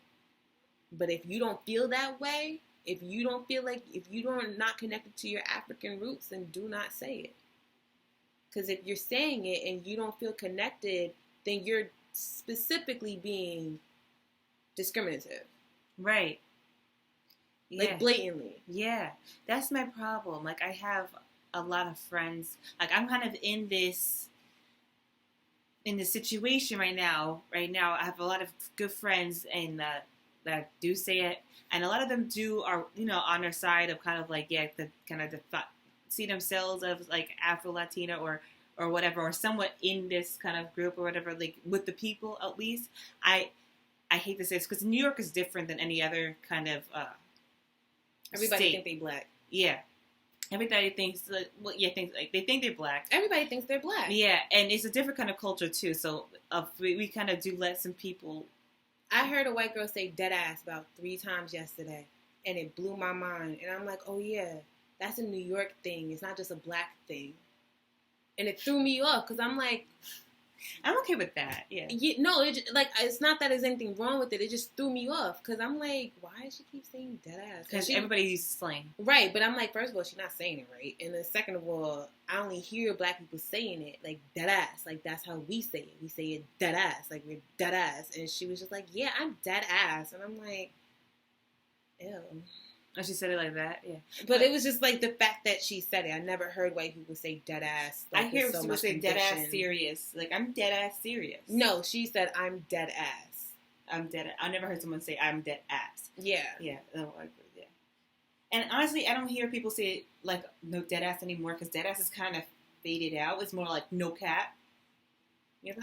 But if you don't feel that way, if you don't not connected to your African roots, then do not say it. Because if you're saying it and you don't feel connected, then you're specifically being discriminative. Right. Yeah. Like blatantly. Yeah. That's my problem. Like I have a lot of friends. Like I'm kind of in this situation right now. Right now I have a lot of good friends and that do say it. And a lot of them are on their side of kind of like, see themselves as like Afro-Latina or whatever, or somewhat in this kind of group or whatever, like with the people at least. I hate to say this because New York is different than any other kind of everybody state. Think they black. Yeah. Everybody thinks they think they're black. Everybody thinks they're black. Yeah, and it's a different kind of culture too. So we kind of do let some people. I heard a white girl say dead ass about 3 times yesterday, and it blew my mind. And I'm like, oh yeah, that's a New York thing. It's not just a black thing. And it threw me off because I'm like, I'm okay with that. Yeah. No, it's not that there's anything wrong with it. It just threw me off because I'm like, why does she keep saying dead ass? Because everybody uses slang. Right, but I'm like, first of all, she's not saying it right. And then second of all, I only hear black people saying it like dead ass. Like that's how we say it. We say it dead ass. Like we're dead ass. And she was just like, yeah, I'm dead ass. And I'm like, ew. And she said it like that, yeah. But it was just like the fact that she said it. I never heard white people say dead ass. Like, I hear people say dead ass serious. Like, I'm dead ass serious. No, she said, I'm dead ass. I'm dead. I never heard someone say, I'm dead ass. Yeah. Yeah. No, I agree, yeah. And honestly, I don't hear people say like no dead ass anymore because dead ass is kind of faded out. It's more like no cap.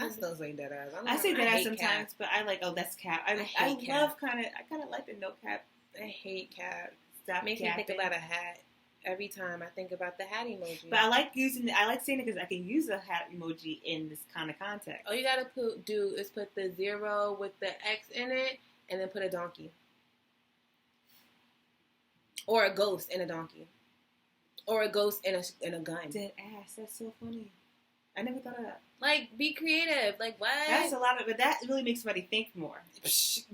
I still say dead ass. I say dead ass sometimes, cap. but I like that's cap. I love kind of like the no cap. I hate cap. Stop. Makes me think about a hat. Every time I think about the hat emoji. But I like saying it because I can use a hat emoji in this kind of context. All you gotta do is put the 0 with the X in it, and then put a donkey. Or a ghost in a donkey. Or a ghost in a gun. Dead ass. That's so funny. I never thought of that. Like, be creative. Like, what? That's a lot of, but that really makes somebody think more.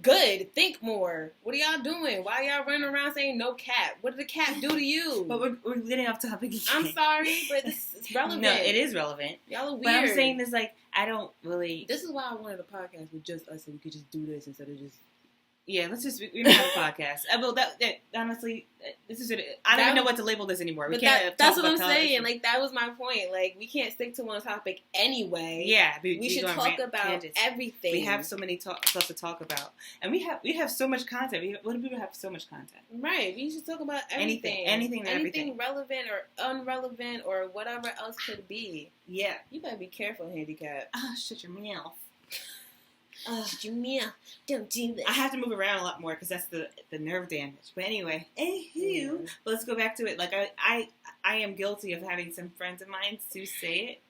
Good. Think more. What are y'all doing? Why are y'all running around saying no cap? What did the cap do to you? But we're getting off topic again. I'm sorry, but it's relevant. No, it is relevant. Y'all are weird. But I'm saying this like, I don't really. This is why I wanted a podcast with just us, so we could just do this instead of just. Yeah, we don't have a podcast. Well, that honestly, this is it. I don't even know what to label this anymore. We can't. That's what I'm saying. Like, that was my point. Like, we can't stick to one topic anyway. Yeah, we should talk about tangents. Everything. We have so many stuff to talk about, and we have so much content. What do people have so much content? Right. We should talk about everything, anything relevant or unrelevant or whatever else could be. Yeah. You better be careful, handicap. Oh, shut your mouth. Shut your mouth. Don't do that. I have to move around a lot more because that's the nerve damage. But anyway, let's go back to it. Like I am guilty of having some friends of mine to say it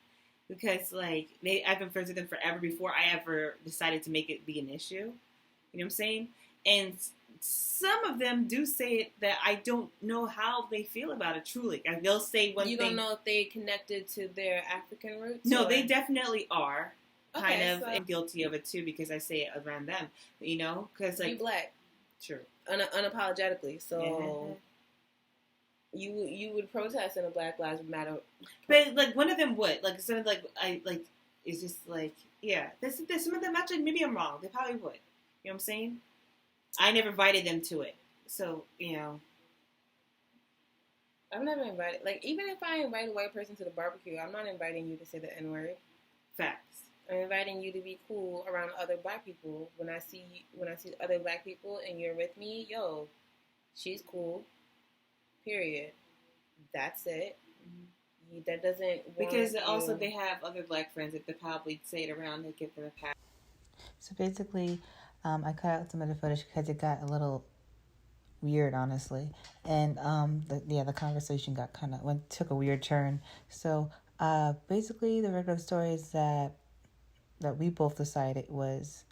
because like I've been friends with them forever before I ever decided to make it be an issue. You know what I'm saying? And some of them do say it that I don't know how they feel about it truly. Like, they'll say one thing. You don't know if they connected to their African roots? No, they definitely are. Okay, I'm guilty of it too because I say it around them, you know, because like you black, true, unapologetically. So you would protest in a Black Lives Matter, but like one of them would like some like I like it's just like yeah. There's some of them actually maybe I'm wrong. They probably would. You know what I'm saying? I never invited them to it, so you know. I've never invited. Like even if I invite a white person to the barbecue, I'm not inviting you to say the N-word. Facts. I'm inviting you to be cool around other black people. When I see other black people and you're with me, yo, she's cool. Period. That's it. Mm-hmm. That doesn't because also they have other black friends that they probably say it around and give them a pass. So basically, I cut out some of the footage because it got a little weird, honestly, and the conversation got took a weird turn. So basically, the regular story is that we both decided was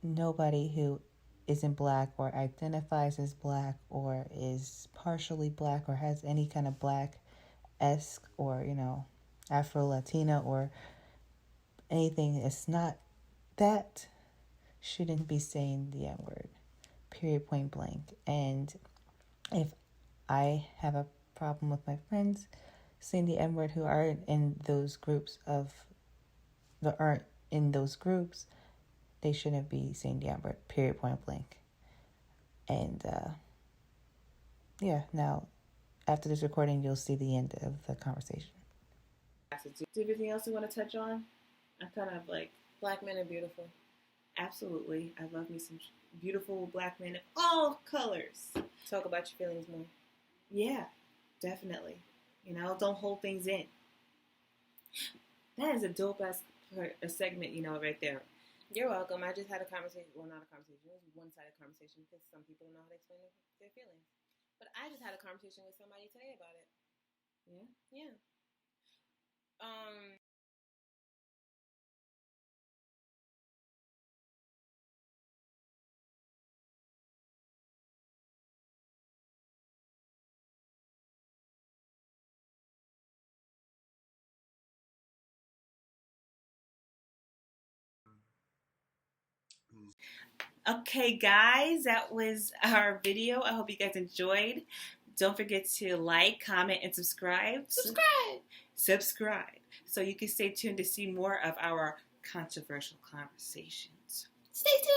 nobody who isn't black or identifies as black or is partially black or has any kind of black-esque or, you know, Afro-Latina or anything. It's not that shouldn't be saying the N-word, period, point blank. And if I have a problem with my friends saying the N-word who aren't in those groups they shouldn't be saying the N-word, period, point blank. And now after this recording, you'll see the end of the conversation. Do you have anything else you want to touch on? I'm kind of like black men are beautiful. Absolutely, I love me some beautiful black men of all colors. Talk about your feelings more. Yeah, definitely. You know, don't hold things in. That is a dope ass a segment, you know, right there. You're welcome. I just had a conversation. Well, not a conversation. It was a one-sided conversation because some people don't know how to explain their feelings. But I just had a conversation with somebody today about it. Yeah. Okay, guys, that was our video. I hope you guys enjoyed. Don't forget to like, comment, and subscribe. Subscribe. So you can stay tuned to see more of our controversial conversations. Stay tuned.